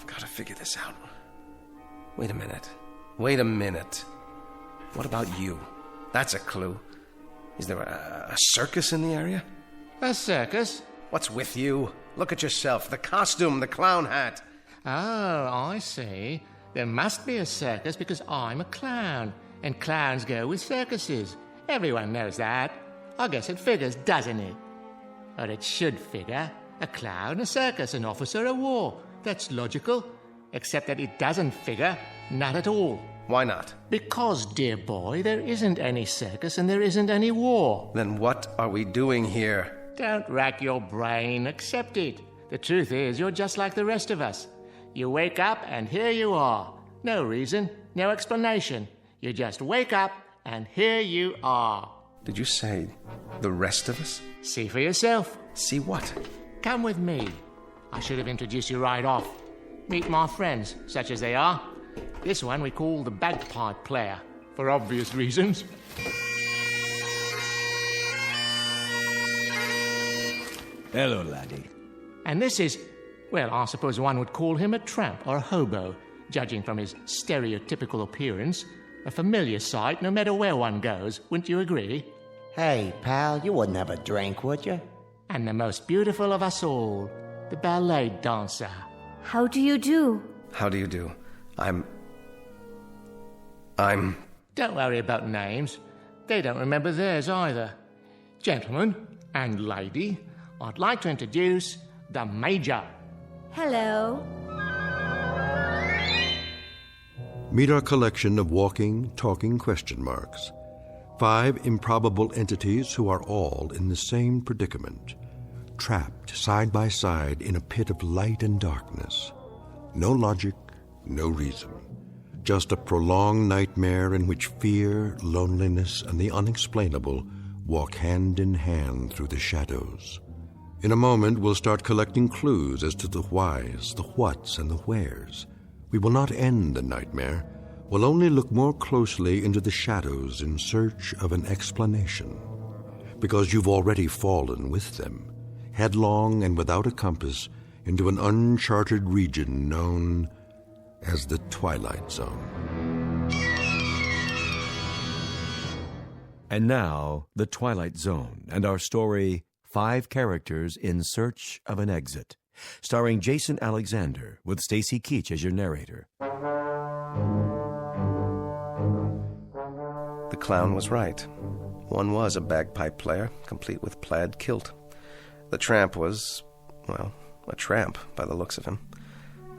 got to figure this out. Wait a minute. What about you? That's a clue. Is there a circus in the area? A circus? What's with you? Look at yourself. The costume, the clown hat. Oh, I see. There must be a circus because I'm a clown. And clowns go with circuses. Everyone knows that. I guess it figures, doesn't it? Or it should figure. A clown, a circus, an officer, a war. That's logical. Except that it doesn't figure. Not at all. Why not? Because, dear boy, there isn't any circus and there isn't any war. Then what are we doing here? Don't rack your brain. Accept it. The truth is, you're just like the rest of us. You wake up and here you are. No reason, no explanation. You just wake up and here you are. Did you say the rest of us? See for yourself. See what? Come with me. I should have introduced you right off. Meet my friends, such as they are. This one we call the bagpipe player, for obvious reasons. Hello, laddie. And this is, well, I suppose one would call him a tramp or a hobo, judging from his stereotypical appearance. A familiar sight no matter where one goes, wouldn't you agree? Hey, pal, you wouldn't have a drink, would you? And the most beautiful of us all, the ballet dancer. How do you do? How do you do? I'm... Don't worry about names. They don't remember theirs either. Gentlemen and lady, I'd like to introduce the Major. Hello. Meet our collection of walking, talking question marks. 5 improbable entities who are all in the same predicament, trapped side by side in a pit of light and darkness. No logic, no reason. Just a prolonged nightmare in which fear, loneliness, and the unexplainable walk hand in hand through the shadows. In a moment, we'll start collecting clues as to the whys, the whats, and the wheres. We will not end the nightmare. We'll only look more closely into the shadows in search of an explanation. Because you've already fallen with them, headlong and without a compass, into an uncharted region known as the Twilight Zone. And now, the Twilight Zone and our story, 5 Characters in Search of an Exit, starring Jason Alexander with Stacy Keach as your narrator. The clown was right. One was a bagpipe player, complete with plaid kilt. The tramp was, well, a tramp by the looks of him.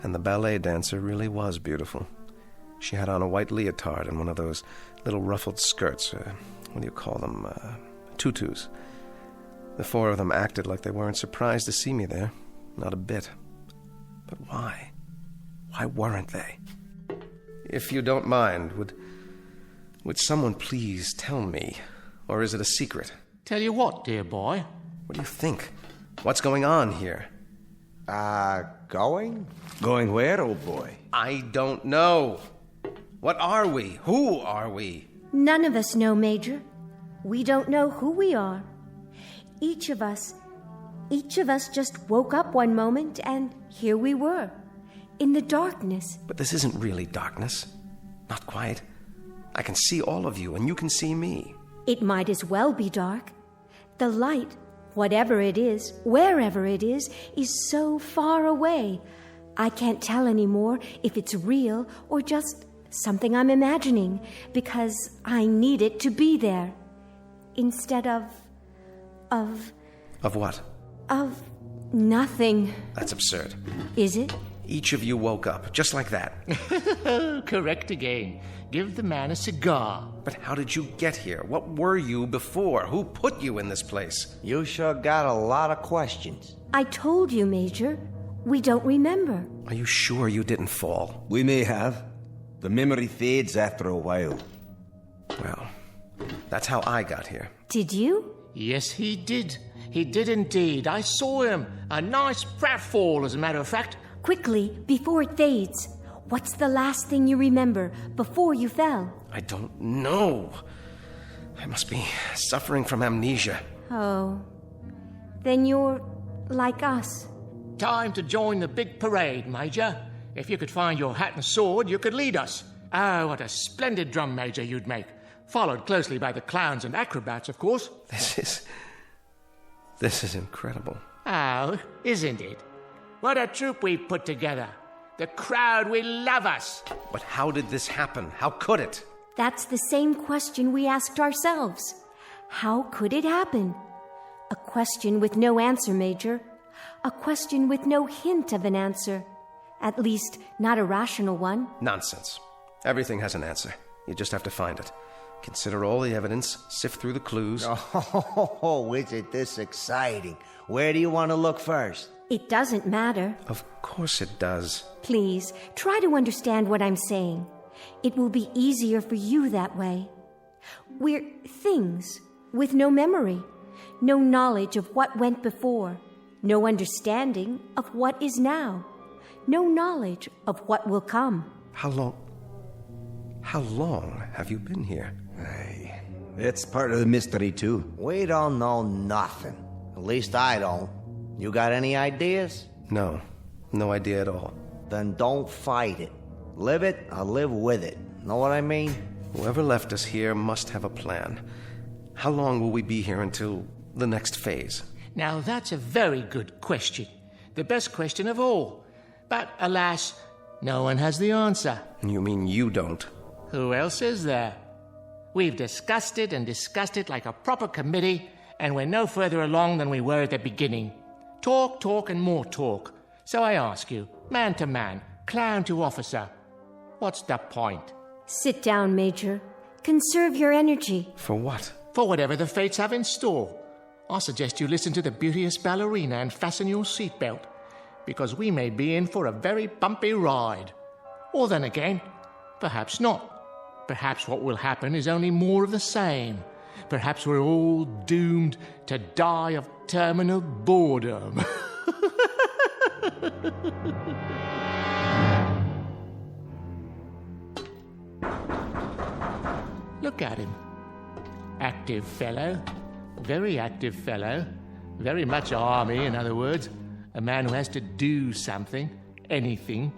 And the ballet dancer really was beautiful. She had on a white leotard and one of those little ruffled skirts, what do you call them, tutus. The 4 of them acted like they weren't surprised to see me there. Not a bit. But why? Why weren't they? If you don't mind, would someone please tell me? Or is it a secret? Tell you what, dear boy? What do you think? What's going on here? Going? Going where, old boy? I don't know. What are we? Who are we? None of us know, Major. We don't know who we are. Each of us just woke up one moment and here we were, in the darkness. But this isn't really darkness. Not quite. I can see all of you and you can see me. It might as well be dark. The light, whatever it is, wherever it is so far away. I can't tell anymore if it's real or just something I'm imagining, because I need it to be there. Instead of what? Of nothing. That's absurd. Is it? Each of you woke up, just like that. Correct again. Give the man a cigar. But how did you get here? What were you before? Who put you in this place? You sure got a lot of questions. I told you, Major. We don't remember. Are you sure you didn't fall? We may have. The memory fades after a while. Well, that's how I got here. Did you? Yes, he did. He did indeed. I saw him. A nice pratfall, as a matter of fact. Quickly, before it fades. What's the last thing you remember before you fell? I don't know. I must be suffering from amnesia. Oh. Then you're like us. Time to join the big parade, Major. If you could find your hat and sword, you could lead us. Oh, what a splendid drum major you'd make. Followed closely by the clowns and acrobats, of course. This is incredible. Oh, isn't it? What a troupe we've put together. The crowd will love us. But how did this happen? How could it? That's the same question we asked ourselves. How could it happen? A question with no answer, Major. A question with no hint of an answer. At least, not a rational one. Nonsense. Everything has an answer. You just have to find it. Consider all the evidence, sift through the clues. Oh, isn't this exciting? Where do you want to look first? It doesn't matter. Of course it does. Please, try to understand what I'm saying. It will be easier for you that way. We're things with no memory, no knowledge of what went before, no understanding of what is now, no knowledge of what will come. How long have you been here? Hey, it's part of the mystery, too. We don't know nothing. At least I don't. You got any ideas? No idea at all. Then don't fight it. Live it or live with it. Know what I mean? Whoever left us here must have a plan. How long will we be here until the next phase? Now, that's a very good question. The best question of all. But, alas, no one has the answer. You mean you don't? Who else is there? We've discussed it and discussed it like a proper committee, and we're no further along than we were at the beginning. Talk, and more talk. So I ask you, man to man, clown to officer, what's the point? Sit down, Major. Conserve your energy. For what? For whatever the fates have in store. I suggest you listen to the beauteous ballerina and fasten your seatbelt, because we may be in for a very bumpy ride. Or then again, perhaps not. Perhaps what will happen is only more of the same. Perhaps we're all doomed to die of terminal boredom. Look at him. Active fellow. Very active fellow. Very much army, in other words. A man who has to do something, anything.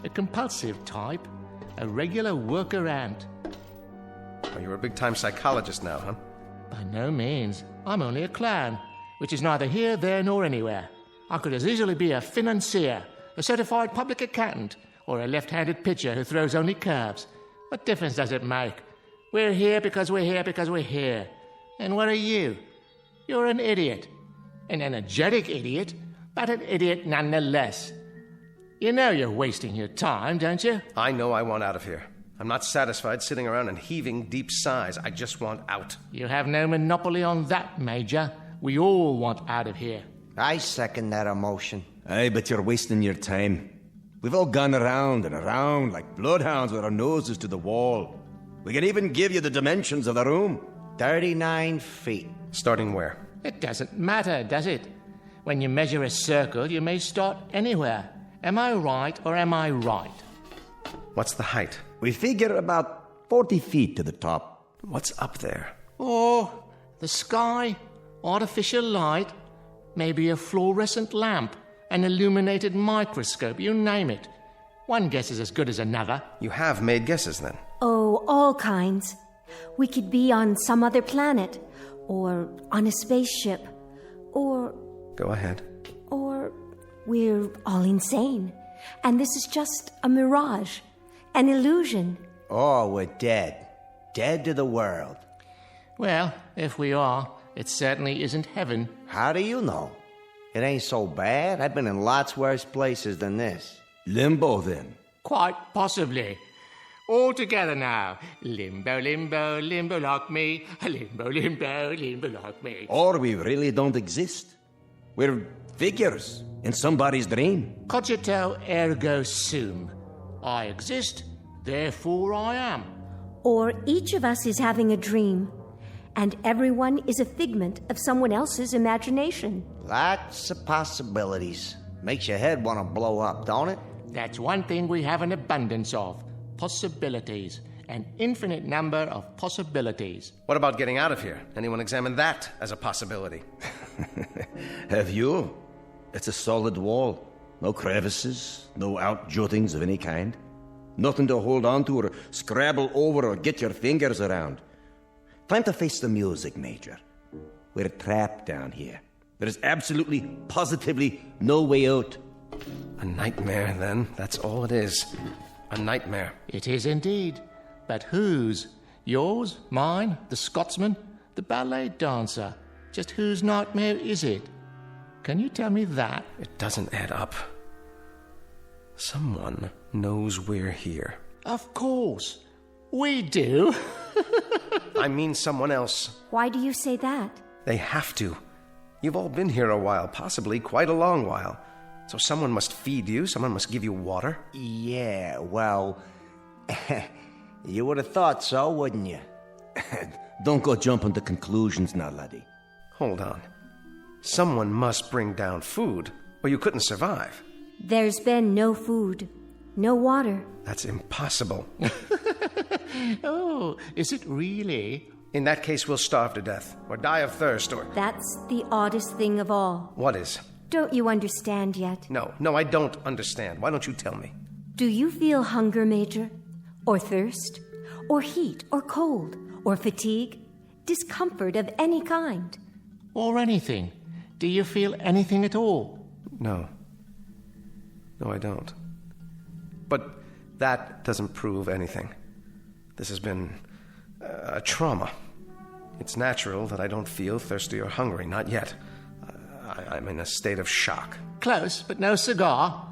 A compulsive type. A regular worker ant. Oh, you're a big-time psychologist now, huh? By no means. I'm only a clown, which is neither here, there, nor anywhere. I could as easily be a financier, a certified public accountant, or a left-handed pitcher who throws only curves. What difference does it make? We're here because we're here because we're here. And what are you? You're an idiot. An energetic idiot, but an idiot nonetheless. You know you're wasting your time, don't you? I know I want out of here. I'm not satisfied sitting around and heaving deep sighs. I just want out. You have no monopoly on that, Major. We all want out of here. I second that emotion. Aye, but you're wasting your time. We've all gone around and around like bloodhounds with our noses to the wall. We can even give you the dimensions of the room. 39 feet. Starting where? It doesn't matter, does it? When you measure a circle, you may start anywhere. Am I right or am I right? What's the height? We figure about 40 feet to the top. What's up there? Oh, the sky, artificial light, maybe a fluorescent lamp, an illuminated microscope, you name it. One guess is as good as another. You have made guesses, then? Oh, all kinds. We could be on some other planet, or on a spaceship, or... Go ahead. Or we're all insane, and this is just a mirage, an illusion. Oh, we're dead. Dead to the world. Well, if we are, it certainly isn't heaven. How do you know? It ain't so bad. I've been in lots worse places than this. Limbo, then? Quite possibly. All together now. Limbo, limbo, limbo like me. Limbo, limbo, limbo like me. Or we really don't exist. We're figures in somebody's dream. Cogito ergo sum. I exist, therefore I am. Or each of us is having a dream, and everyone is a figment of someone else's imagination. Lots of possibilities. Makes your head want to blow up, don't it? That's one thing we have an abundance of. Possibilities. An infinite number of possibilities. What about getting out of here? Anyone examine that as a possibility? Have you? It's a solid wall. No crevices, no outjuttings of any kind. Nothing to hold on to or scrabble over or get your fingers around. Time to face the music, Major. We're trapped down here. There is absolutely, positively no way out. A nightmare, then. That's all it is. A nightmare. It is indeed. But whose? Yours? Mine? The Scotsman? The ballet dancer? Just whose nightmare is it? Can you tell me that? It doesn't add up. Someone knows we're here. Of course. We do. I mean someone else. Why do you say that? They have to. You've all been here a while, possibly quite a long while. So someone must feed you, someone must give you water. Yeah, well, you would have thought so, wouldn't you? Don't go jumping to conclusions now, laddie. Hold on. Someone must bring down food, or you couldn't survive. There's been no food, no water. That's impossible. Oh, is it really? In that case, we'll starve to death, or die of thirst, or... That's the oddest thing of all. What is? Don't you understand yet? No, I don't understand. Why don't you tell me? Do you feel hunger, Major? Or thirst? Or heat? Or cold? Or fatigue? Discomfort of any kind? Or anything? Do you feel anything at all? No. No, I don't. But that doesn't prove anything. This has been a trauma. It's natural that I don't feel thirsty or hungry, not yet. I'm in a state of shock. Close, but no cigar.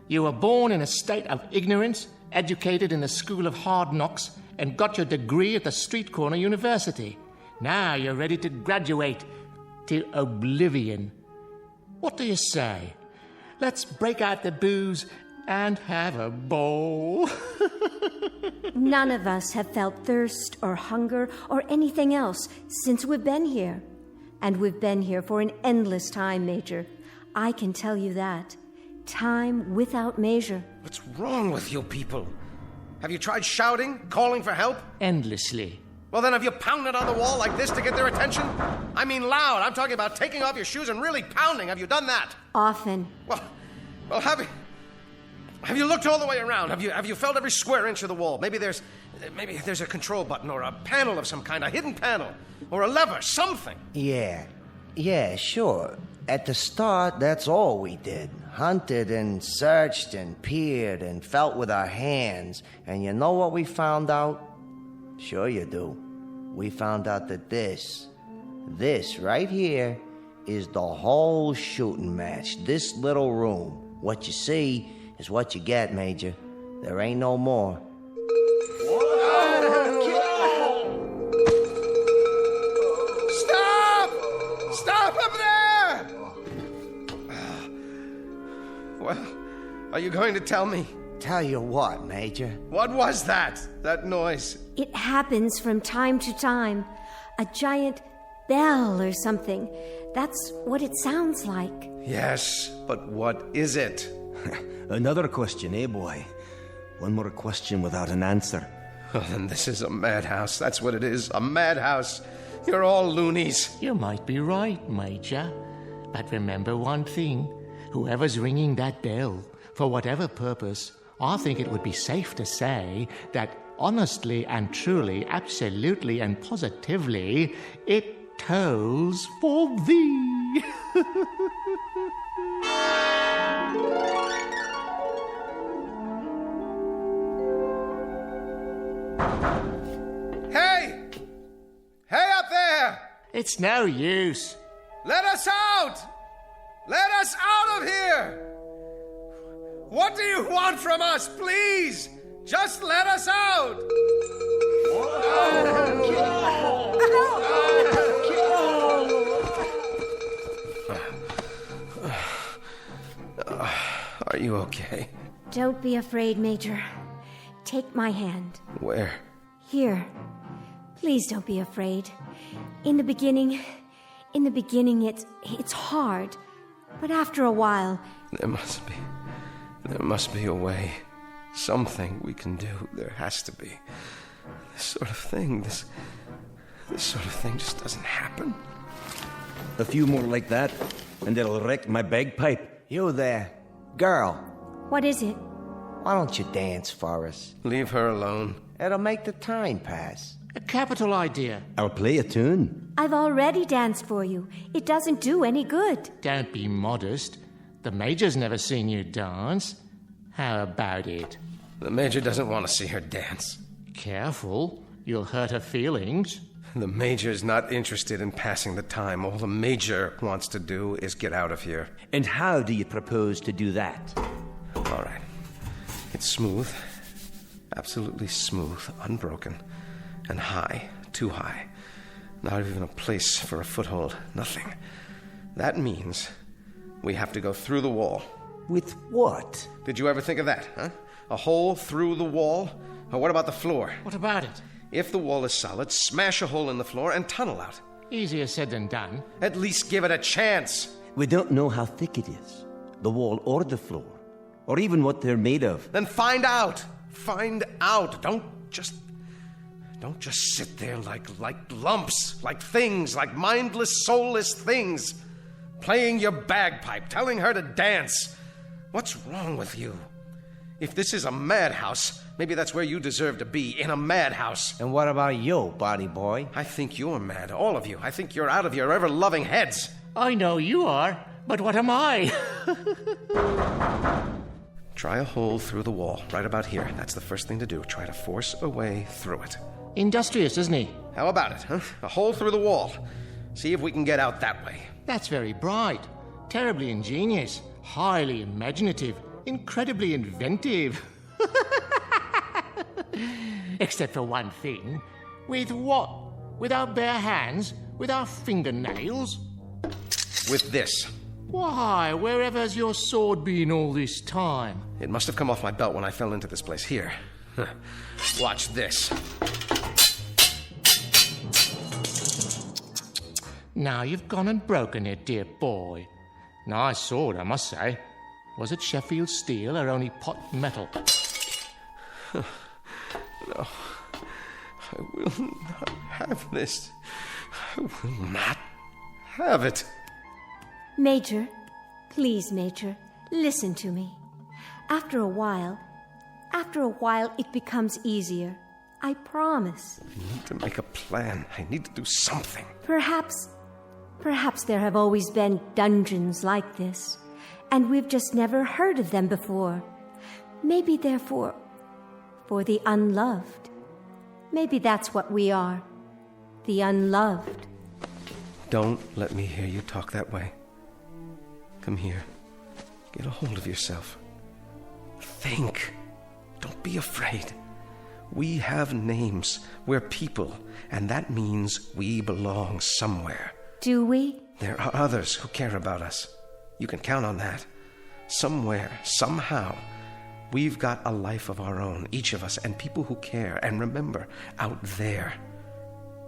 You were born in a state of ignorance, educated in the school of hard knocks, and got your degree at the street corner university. Now you're ready to graduate to oblivion. What do you say? Let's break out the booze and have a ball. None of us have felt thirst or hunger or anything else since we've been here. And we've been here for an endless time, Major. I can tell you that. Time without measure. What's wrong with you people? Have you tried shouting, calling for help? Endlessly. Well, then have you pounded on the wall like this to get their attention? I mean loud. I'm talking about taking off your shoes and really pounding. Have you done that? Often. Well, have you looked all the way around? Have you felt every square inch of the wall? Maybe there's a control button or a panel of some kind, a hidden panel, or a lever, something. Yeah, sure. At the start, that's all we did. Hunted and searched and peered and felt with our hands. And you know what we found out? Sure you do. We found out that this right here is the whole shooting match. This little room. What you see is what you get, Major. There ain't no more. Stop! Stop up there! Well, are you going to tell me? Tell you what, Major. What was that noise? It happens from time to time. A giant bell or something. That's what it sounds like. Yes, but what is it? Another question, eh, boy? One more question without an answer. Oh, then this is a madhouse. That's what it is, a madhouse. You're all loonies. You might be right, Major. But remember one thing. Whoever's ringing that bell, for whatever purpose, I think it would be safe to say that honestly and truly, absolutely and positively, it tolls for thee. Hey! Hey up there! It's no use. Let us out! Let us out of here! What do you want from us, please? Just let us out! Are you okay? Don't be afraid, Major. Take my hand. Where? Here. Please don't be afraid. In the beginning, it's hard. But after a while... There must be a way. Something we can do. There has to be. This sort of thing just doesn't happen. A few more like that, and it'll wreck my bagpipe. You there. Girl. What is it? Why don't you dance for us? Leave her alone. It'll make the time pass. A capital idea. I'll play a tune. I've already danced for you. It doesn't do any good. Don't be modest. The Major's never seen you dance. How about it? The Major doesn't want to see her dance. Careful. You'll hurt her feelings. The Major's not interested in passing the time. All the Major wants to do is get out of here. And how do you propose to do that? All right. It's smooth. Absolutely smooth. Unbroken. And high. Too high. Not even a place for a foothold. Nothing. That means we have to go through the wall. With what? Did you ever think of that, huh? A hole through the wall? Or what about the floor? What about it? If the wall is solid, smash a hole in the floor and tunnel out. Easier said than done. At least give it a chance. We don't know how thick it is. The wall or the floor. Or even what they're made of. Then find out. Find out. Don't just sit there like lumps, like things, like mindless, soulless things. Playing your bagpipe, telling her to dance. What's wrong with you? If this is a madhouse, maybe that's where you deserve to be, in a madhouse. And what about you, body boy? I think you're mad, all of you. I think you're out of your ever-loving heads. I know you are, but what am I? Try a hole through the wall, right about here. That's the first thing to do. Try to force a way through it. Industrious, isn't he? How about it, huh? A hole through the wall. See if we can get out that way. That's very bright. Terribly ingenious. Highly imaginative. Incredibly inventive. Except for one thing. With what? With our bare hands? With our fingernails? With this. Why, wherever's your sword been all this time? It must have come off my belt when I fell into this place. Here. Watch this. Now you've gone and broken it, dear boy. Nice sword, I must say. Was it Sheffield steel or only pot metal? No. I will not have this. I will not have it. Major, please, Major, listen to me. After a while, it becomes easier. I promise. I need to make a plan. I need to do something. Perhaps there have always been dungeons like this, and we've just never heard of them before. Maybe they're for the unloved. Maybe that's what we are. The unloved. Don't let me hear you talk that way. Come here. Get a hold of yourself. Think. Don't be afraid. We have names. We're people, and that means we belong somewhere. Do we? There are others who care about us. You can count on that. Somewhere, somehow, we've got a life of our own, each of us, and people who care. And remember, out there.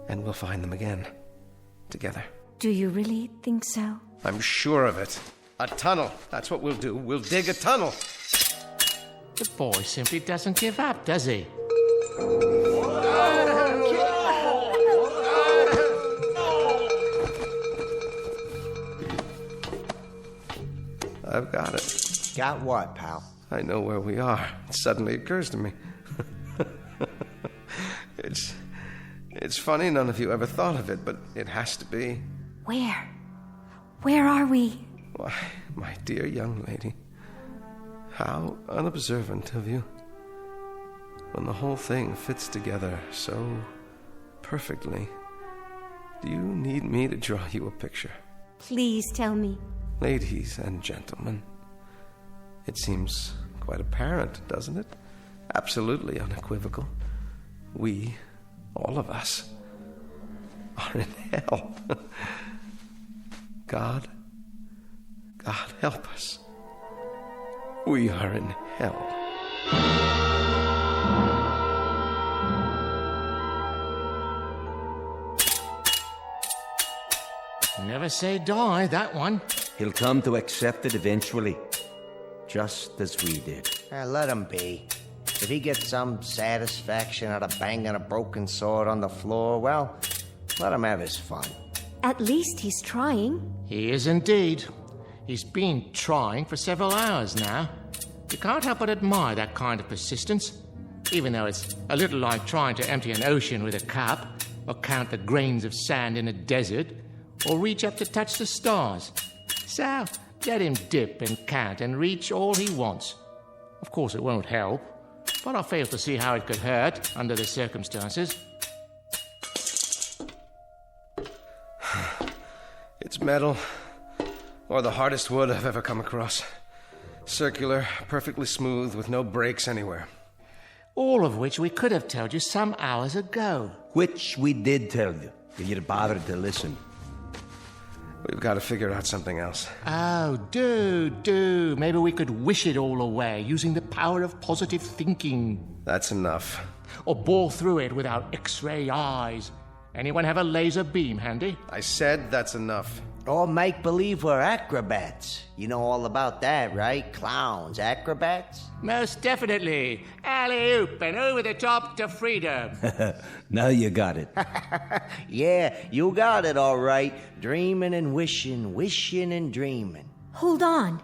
And we'll find them again. Together. Do you really think so? I'm sure of it. A tunnel. That's what we'll do. We'll dig a tunnel. The boy simply doesn't give up, does he? I've got it. Got what, pal? I know where we are. It suddenly occurs to me. It's funny none of you ever thought of it, but it has to be. Where? Where are we? Why, my dear young lady, how unobservant of you. When the whole thing fits together so perfectly, do you need me to draw you a picture? Please tell me. Ladies and gentlemen, it seems quite apparent, doesn't it? Absolutely unequivocal. We, all of us, are in hell. God help us. We are in hell. Never say die, that one. He'll come to accept it eventually, just as we did. Let him be. If he gets some satisfaction out of banging a broken sword on the floor, well, let him have his fun. At least he's trying. He is indeed. He's been trying for several hours now. You can't help but admire that kind of persistence, even though it's a little like trying to empty an ocean with a cup, or count the grains of sand in a desert, or reach up to touch the stars. So, let him dip and count and reach all he wants. Of course, it won't help, but I fail to see how it could hurt under the circumstances. It's metal, or the hardest wood I've ever come across. Circular, perfectly smooth, with no breaks anywhere. All of which we could have told you some hours ago. Which we did tell you, if you'd bothered to listen. We've got to figure out something else. Oh, do. Maybe we could wish it all away using the power of positive thinking. That's enough. Or bore through it with our X-ray eyes. Anyone have a laser beam handy? I said that's enough. Or make believe we're acrobats. You know all about that, right? Clowns, acrobats? Most definitely. Alley-oop and over the top to freedom. Now you got it. Yeah, you got it all right. Dreaming and wishing, wishing and dreaming. Hold on.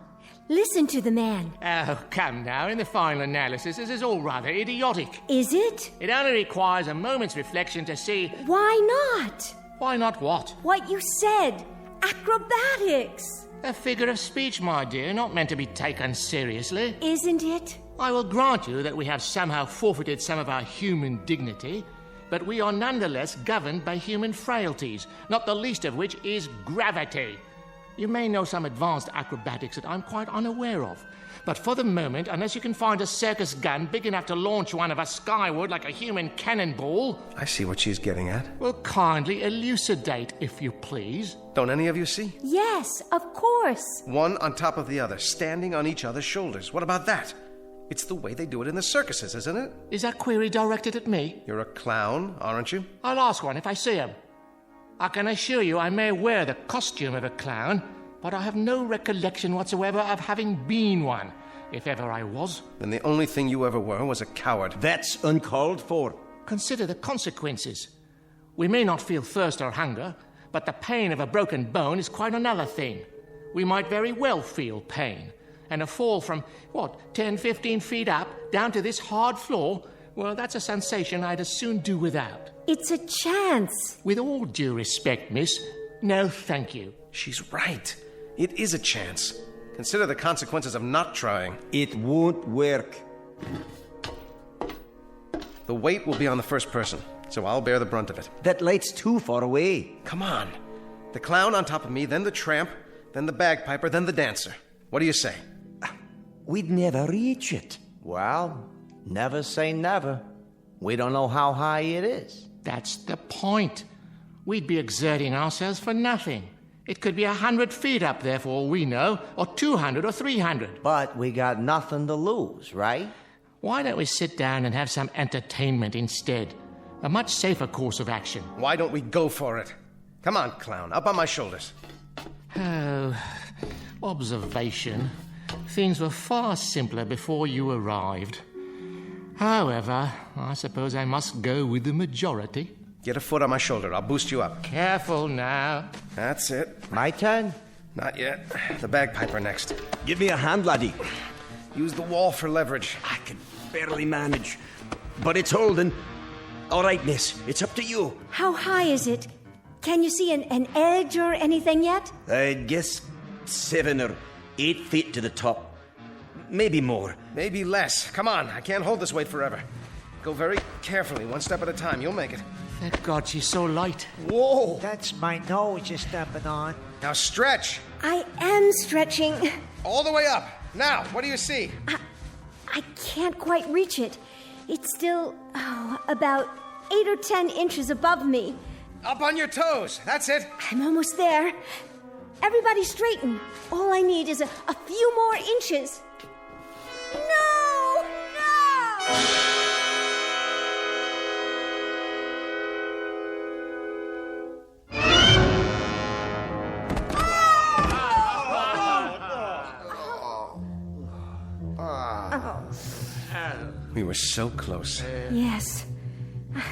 Listen to the man. Oh, come now. In the final analysis, this is all rather idiotic. Is it? It only requires a moment's reflection to see... Why not? Why not what? What you said. Acrobatics. A figure of speech, my dear, not meant to be taken seriously. Isn't it? I will grant you that we have somehow forfeited some of our human dignity, but we are nonetheless governed by human frailties, not the least of which is gravity. You may know some advanced acrobatics that I'm quite unaware of. But for the moment, unless you can find a circus gun big enough to launch one of us skyward like a human cannonball... I see what she's getting at. Well, kindly elucidate, if you please. Don't any of you see? Yes, of course. One on top of the other, standing on each other's shoulders. What about that? It's the way they do it in the circuses, isn't it? Is that query directed at me? You're a clown, aren't you? I'll ask one if I see him. I can assure you I may wear the costume of a clown, but I have no recollection whatsoever of having been one, if ever I was. Then the only thing you ever were was a coward. That's uncalled for. Consider the consequences. We may not feel thirst or hunger, but the pain of a broken bone is quite another thing. We might very well feel pain. And a fall from, 10, 15 feet up, down to this hard floor, well, that's a sensation I'd as soon do without. It's a chance. With all due respect, miss, no thank you. She's right. It is a chance. Consider the consequences of not trying. It won't work. The weight will be on the first person, so I'll bear the brunt of it. That light's too far away. Come on. The clown on top of me, then the tramp, then the bagpiper, then the dancer. What do you say? We'd never reach it. Well, never say never. We don't know how high it is. That's the point. We'd be exerting ourselves for nothing. It could be 100 feet up there for all we know, or 200 or 300. But we got nothing to lose, right? Why don't we sit down and have some entertainment instead? A much safer course of action. Why don't we go for it? Come on, clown, up on my shoulders. Oh, observation. Things were far simpler before you arrived. However, I suppose I must go with the majority. Get a foot on my shoulder. I'll boost you up. Careful now. That's it. My turn? Not yet. The bagpiper next. Give me a hand, laddie. Use the wall for leverage. I can barely manage. But it's holding. All right, miss. It's up to you. How high is it? Can you see an edge or anything yet? I'd guess 7 or 8 feet to the top. Maybe more. Maybe less. Come on. I can't hold this weight forever. Go very carefully, one step at a time. You'll make it. Thank God she's so light. Whoa! That's my nose you're stepping on. Now stretch. I am stretching. All the way up. Now, what do you see? I can't quite reach it. It's still, about 8 or 10 inches above me. Up on your toes. That's it. I'm almost there. Everybody straighten. All I need is a few more inches. No! We were so close. Yes,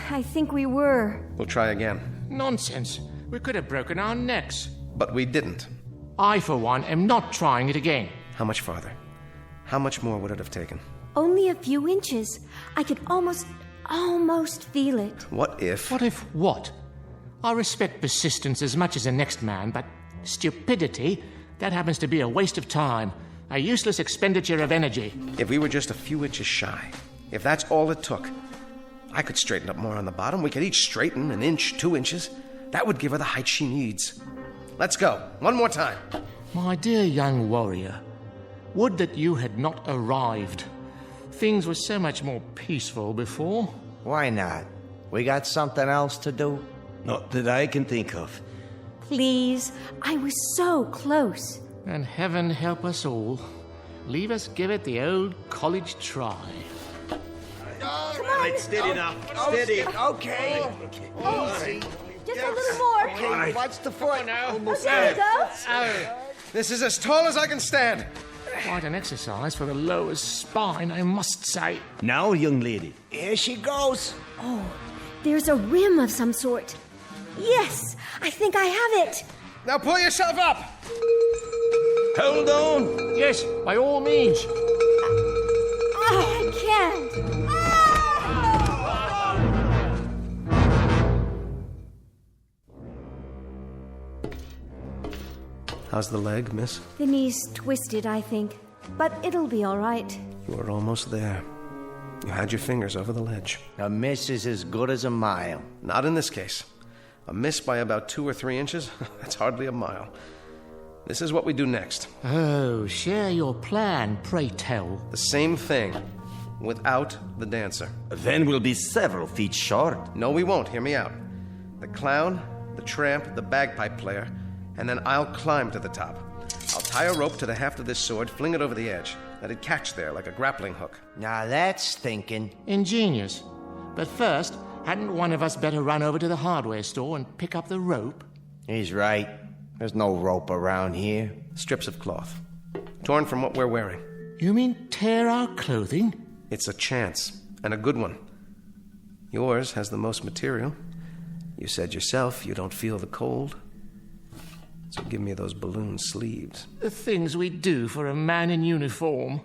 I think we were. We'll try again. Nonsense. We could have broken our necks. But we didn't. I, for one, am not trying it again. How much farther? How much more would it have taken? Only a few inches. I could almost feel it. What if... What if what? I respect persistence as much as the next man, but stupidity, that happens to be a waste of time. A useless expenditure of energy. If we were just a few inches shy, if that's all it took, I could straighten up more on the bottom. We could each straighten an inch, 2 inches. That would give her the height she needs. Let's go. One more time. My dear young warrior, would that you had not arrived. Things were so much more peaceful before. Why not? We got something else to do? Not that I can think of. Please, I was so close. And heaven help us all. Leave us give it the old college try. Come on. Right, steady now. Steady. Okay. Easy. Just a little more. Okay, right. Watch the foot. Almost there it goes. This is as tall as I can stand. Quite an exercise for the lower spine, I must say. Now, young lady. Here she goes. Oh, there's a rim of some sort. Yes, I think I have it. Now pull yourself up. Hold on. Yes, by all means. I can't. How's the leg, miss? The knee's twisted, I think. But it'll be all right. You were almost there. You had your fingers over the ledge. A miss is as good as a mile. Not in this case. A miss by about 2 or 3 inches? That's hardly a mile. This is what we do next. Oh, share your plan, pray tell. The same thing, without the dancer. Then we'll be several feet short. No, we won't. Hear me out. The clown, the tramp, the bagpipe player, and then I'll climb to the top. I'll tie a rope to the haft of this sword, fling it over the edge. Let it catch there like a grappling hook. Now that's thinking. Ingenious. But first, hadn't one of us better run over to the hardware store and pick up the rope? He's right. There's no rope around here. Strips of cloth, torn from what we're wearing. You mean tear our clothing? It's a chance, and a good one. Yours has the most material. You said yourself you don't feel the cold. So give me those balloon sleeves. The things we do for a man in uniform.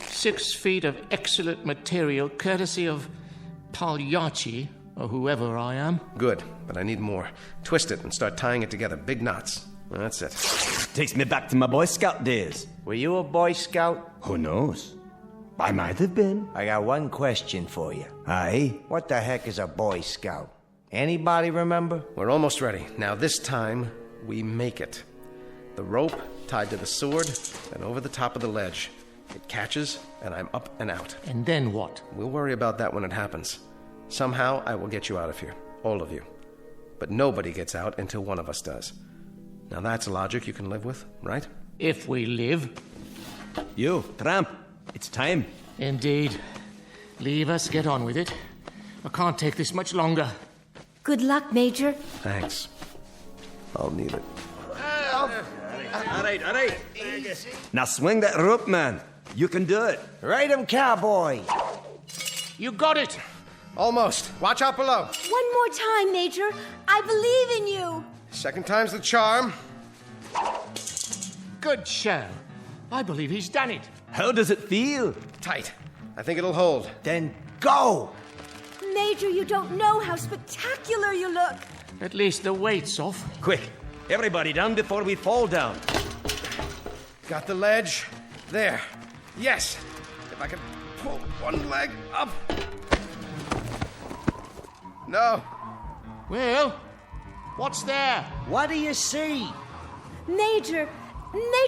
6 feet of excellent material, courtesy of Pagliacci, or whoever I am. Good, but I need more. Twist it and start tying it together. Big knots. That's it. Takes me back to my Boy Scout days. Were you a Boy Scout? Who knows? I might have been. I got one question for you. Aye? What the heck is a Boy Scout? Anybody remember? We're almost ready. Now this time, we make it. The rope tied to the sword and over the top of the ledge. It catches, and I'm up and out. And then what? We'll worry about that when it happens. Somehow, I will get you out of here. All of you. But nobody gets out until one of us does. Now that's logic you can live with, right? If we live. You, tramp. It's time. Indeed. Leave us get on with it. I can't take this much longer. Good luck, Major. Thanks. I'll need it. All right. Now swing that rope, man. You can do it. Ride 'em, cowboy. You got it. Almost. Watch out below. One more time, Major. I believe in you. Second time's the charm. Good show. I believe he's done it. How does it feel? Tight. I think it'll hold. Then go. Major, you don't know how spectacular you look. At least the weight's off. Quick, everybody down before we fall down. Got the ledge. There. Yes. If I can pull one leg up. No. Well, what's there? What do you see? Major,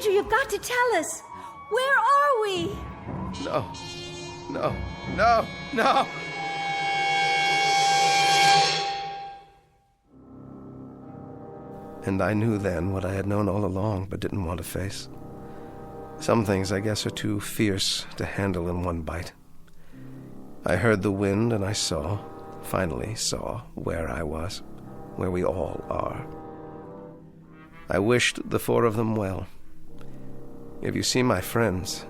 you've got to tell us. Where are we? No. And I knew then what I had known all along but didn't want to face. Some things, I guess, are too fierce to handle in one bite. I heard the wind and I finally saw where I was, where we all are. I wished the 4 of them well. If you see my friends,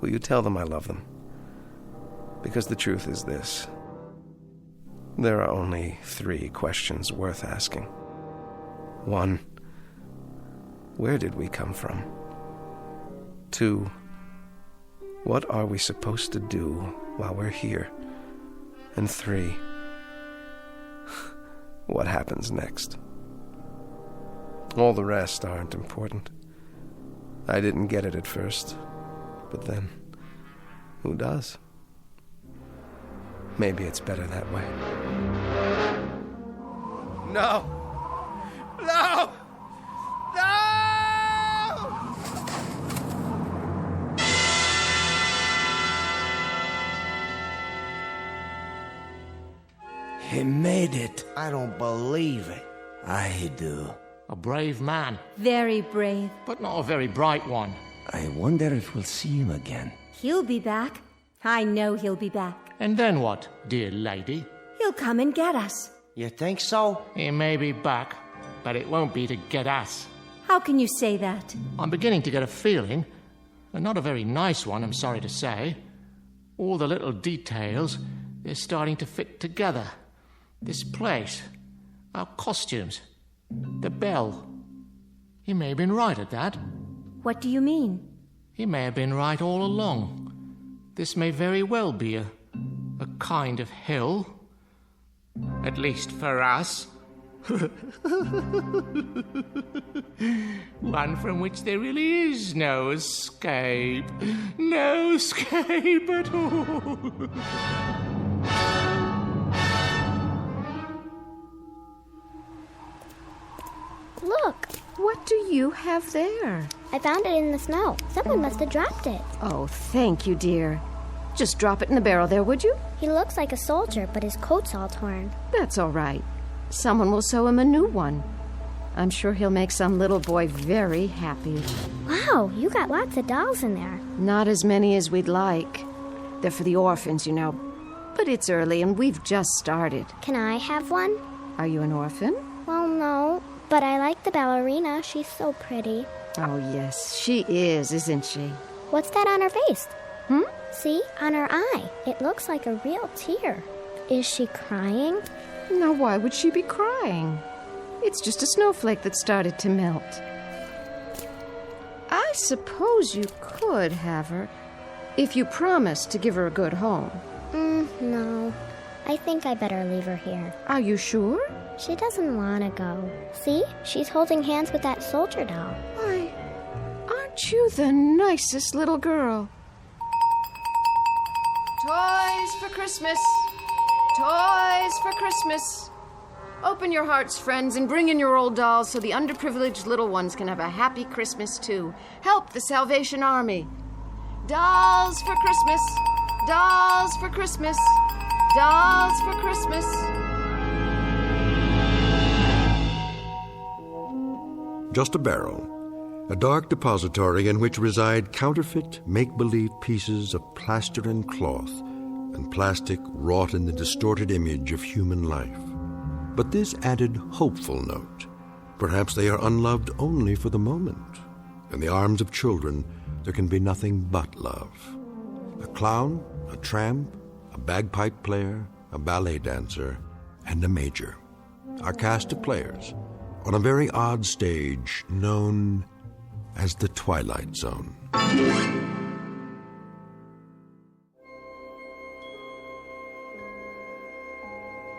will you tell them I love them? Because the truth is this. There are only 3 questions worth asking. 1, where did we come from? 2, what are we supposed to do while we're here? And 3, what happens next? All the rest aren't important. I didn't get it at first, but then, who does? Maybe it's better that way. No! No! No! He made it. I don't believe it. I do. A brave man. Very brave. But not a very bright one. I wonder if we'll see him again. He'll be back. I know he'll be back. And then what, dear lady? He'll come and get us. You think so? He may be back, but it won't be to get us. How can you say that? I'm beginning to get a feeling, and not a very nice one, I'm sorry to say. All the little details, they're starting to fit together. This place, our costumes, the bell. He may have been right at that. What do you mean? He may have been right all along. This may very well be a kind of hell. At least for us. One from which there really is no escape. No escape at all. Look, What do you have there? I found it in the snow. Someone must have dropped it. Oh, thank you, dear. Just drop it in the barrel there, would you? He looks like a soldier, but his coat's all torn. That's all right. Someone will sew him a new one. I'm sure he'll make some little boy very happy. Wow, you got lots of dolls in there. Not as many as we'd like. They're for the orphans, you know. But it's early and we've just started. Can I have one? Are you an orphan? Well, no, but I like the ballerina. She's so pretty. Oh, yes, she is, isn't she? What's that on her face? See, on her eye. It looks like a real tear. Is she crying? Now, why would she be crying? It's just a snowflake that started to melt. I suppose you could have her if you promised to give her a good home. No. I think I better leave her here. Are you sure? She doesn't want to go. See? She's holding hands with that soldier doll. Why, aren't you the nicest little girl? Toys for Christmas! Toys for Christmas! Open your hearts, friends, and bring in your old dolls so the underprivileged little ones can have a happy Christmas, too. Help the Salvation Army. Dolls for Christmas! Dolls for Christmas! Dolls for Christmas! Just a barrel, a dark depository in which reside counterfeit, make-believe pieces of plaster and cloth and plastic wrought in the distorted image of human life. But this added hopeful note. Perhaps they are unloved only for the moment. In the arms of children, there can be nothing but love. A clown, a tramp, a bagpipe player, a ballet dancer, and a major. Our cast of players on a very odd stage known as the Twilight Zone.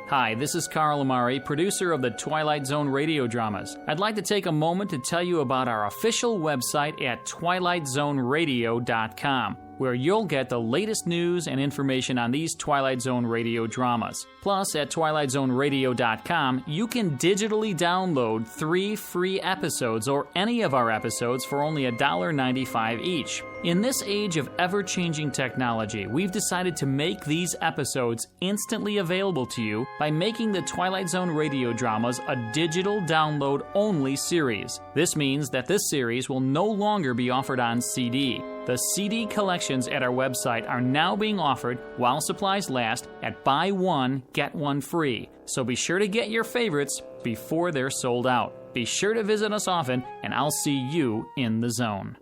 Hi, this is Carl Amari, producer of the Twilight Zone radio dramas. I'd like to take a moment to tell you about our official website at twilightzoneradio.com, where you'll get the latest news and information on these Twilight Zone radio dramas. Plus, at twilightzoneradio.com, you can digitally download 3 free episodes or any of our episodes for only $1.95 each. In this age of ever-changing technology, we've decided to make these episodes instantly available to you by making the Twilight Zone radio dramas a digital download-only series. This means that this series will no longer be offered on CD. The CD collections at our website are now being offered while supplies last at buy one, get one free. So be sure to get your favorites before they're sold out. Be sure to visit us often, and I'll see you in the zone.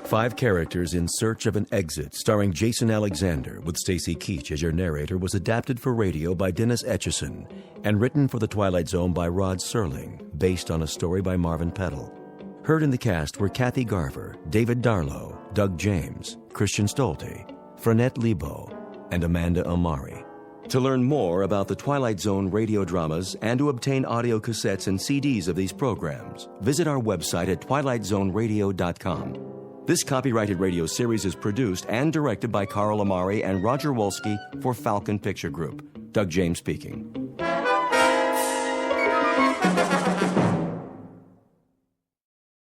Five Characters in Search of an Exit, starring Jason Alexander, with Stacy Keach as your narrator, was adapted for radio by Dennis Etchison and written for The Twilight Zone by Rod Serling, based on a story by Marvin Peddle. Heard in the cast were Kathy Garver, David Darlow, Doug James, Christian Stolte, Frenette Lebo, and Amanda Amari. To learn more about the Twilight Zone radio dramas and to obtain audio cassettes and CDs of these programs, visit our website at twilightzoneradio.com. This copyrighted radio series is produced and directed by Carl Amari and Roger Wolski for Falcon Picture Group. Doug James speaking.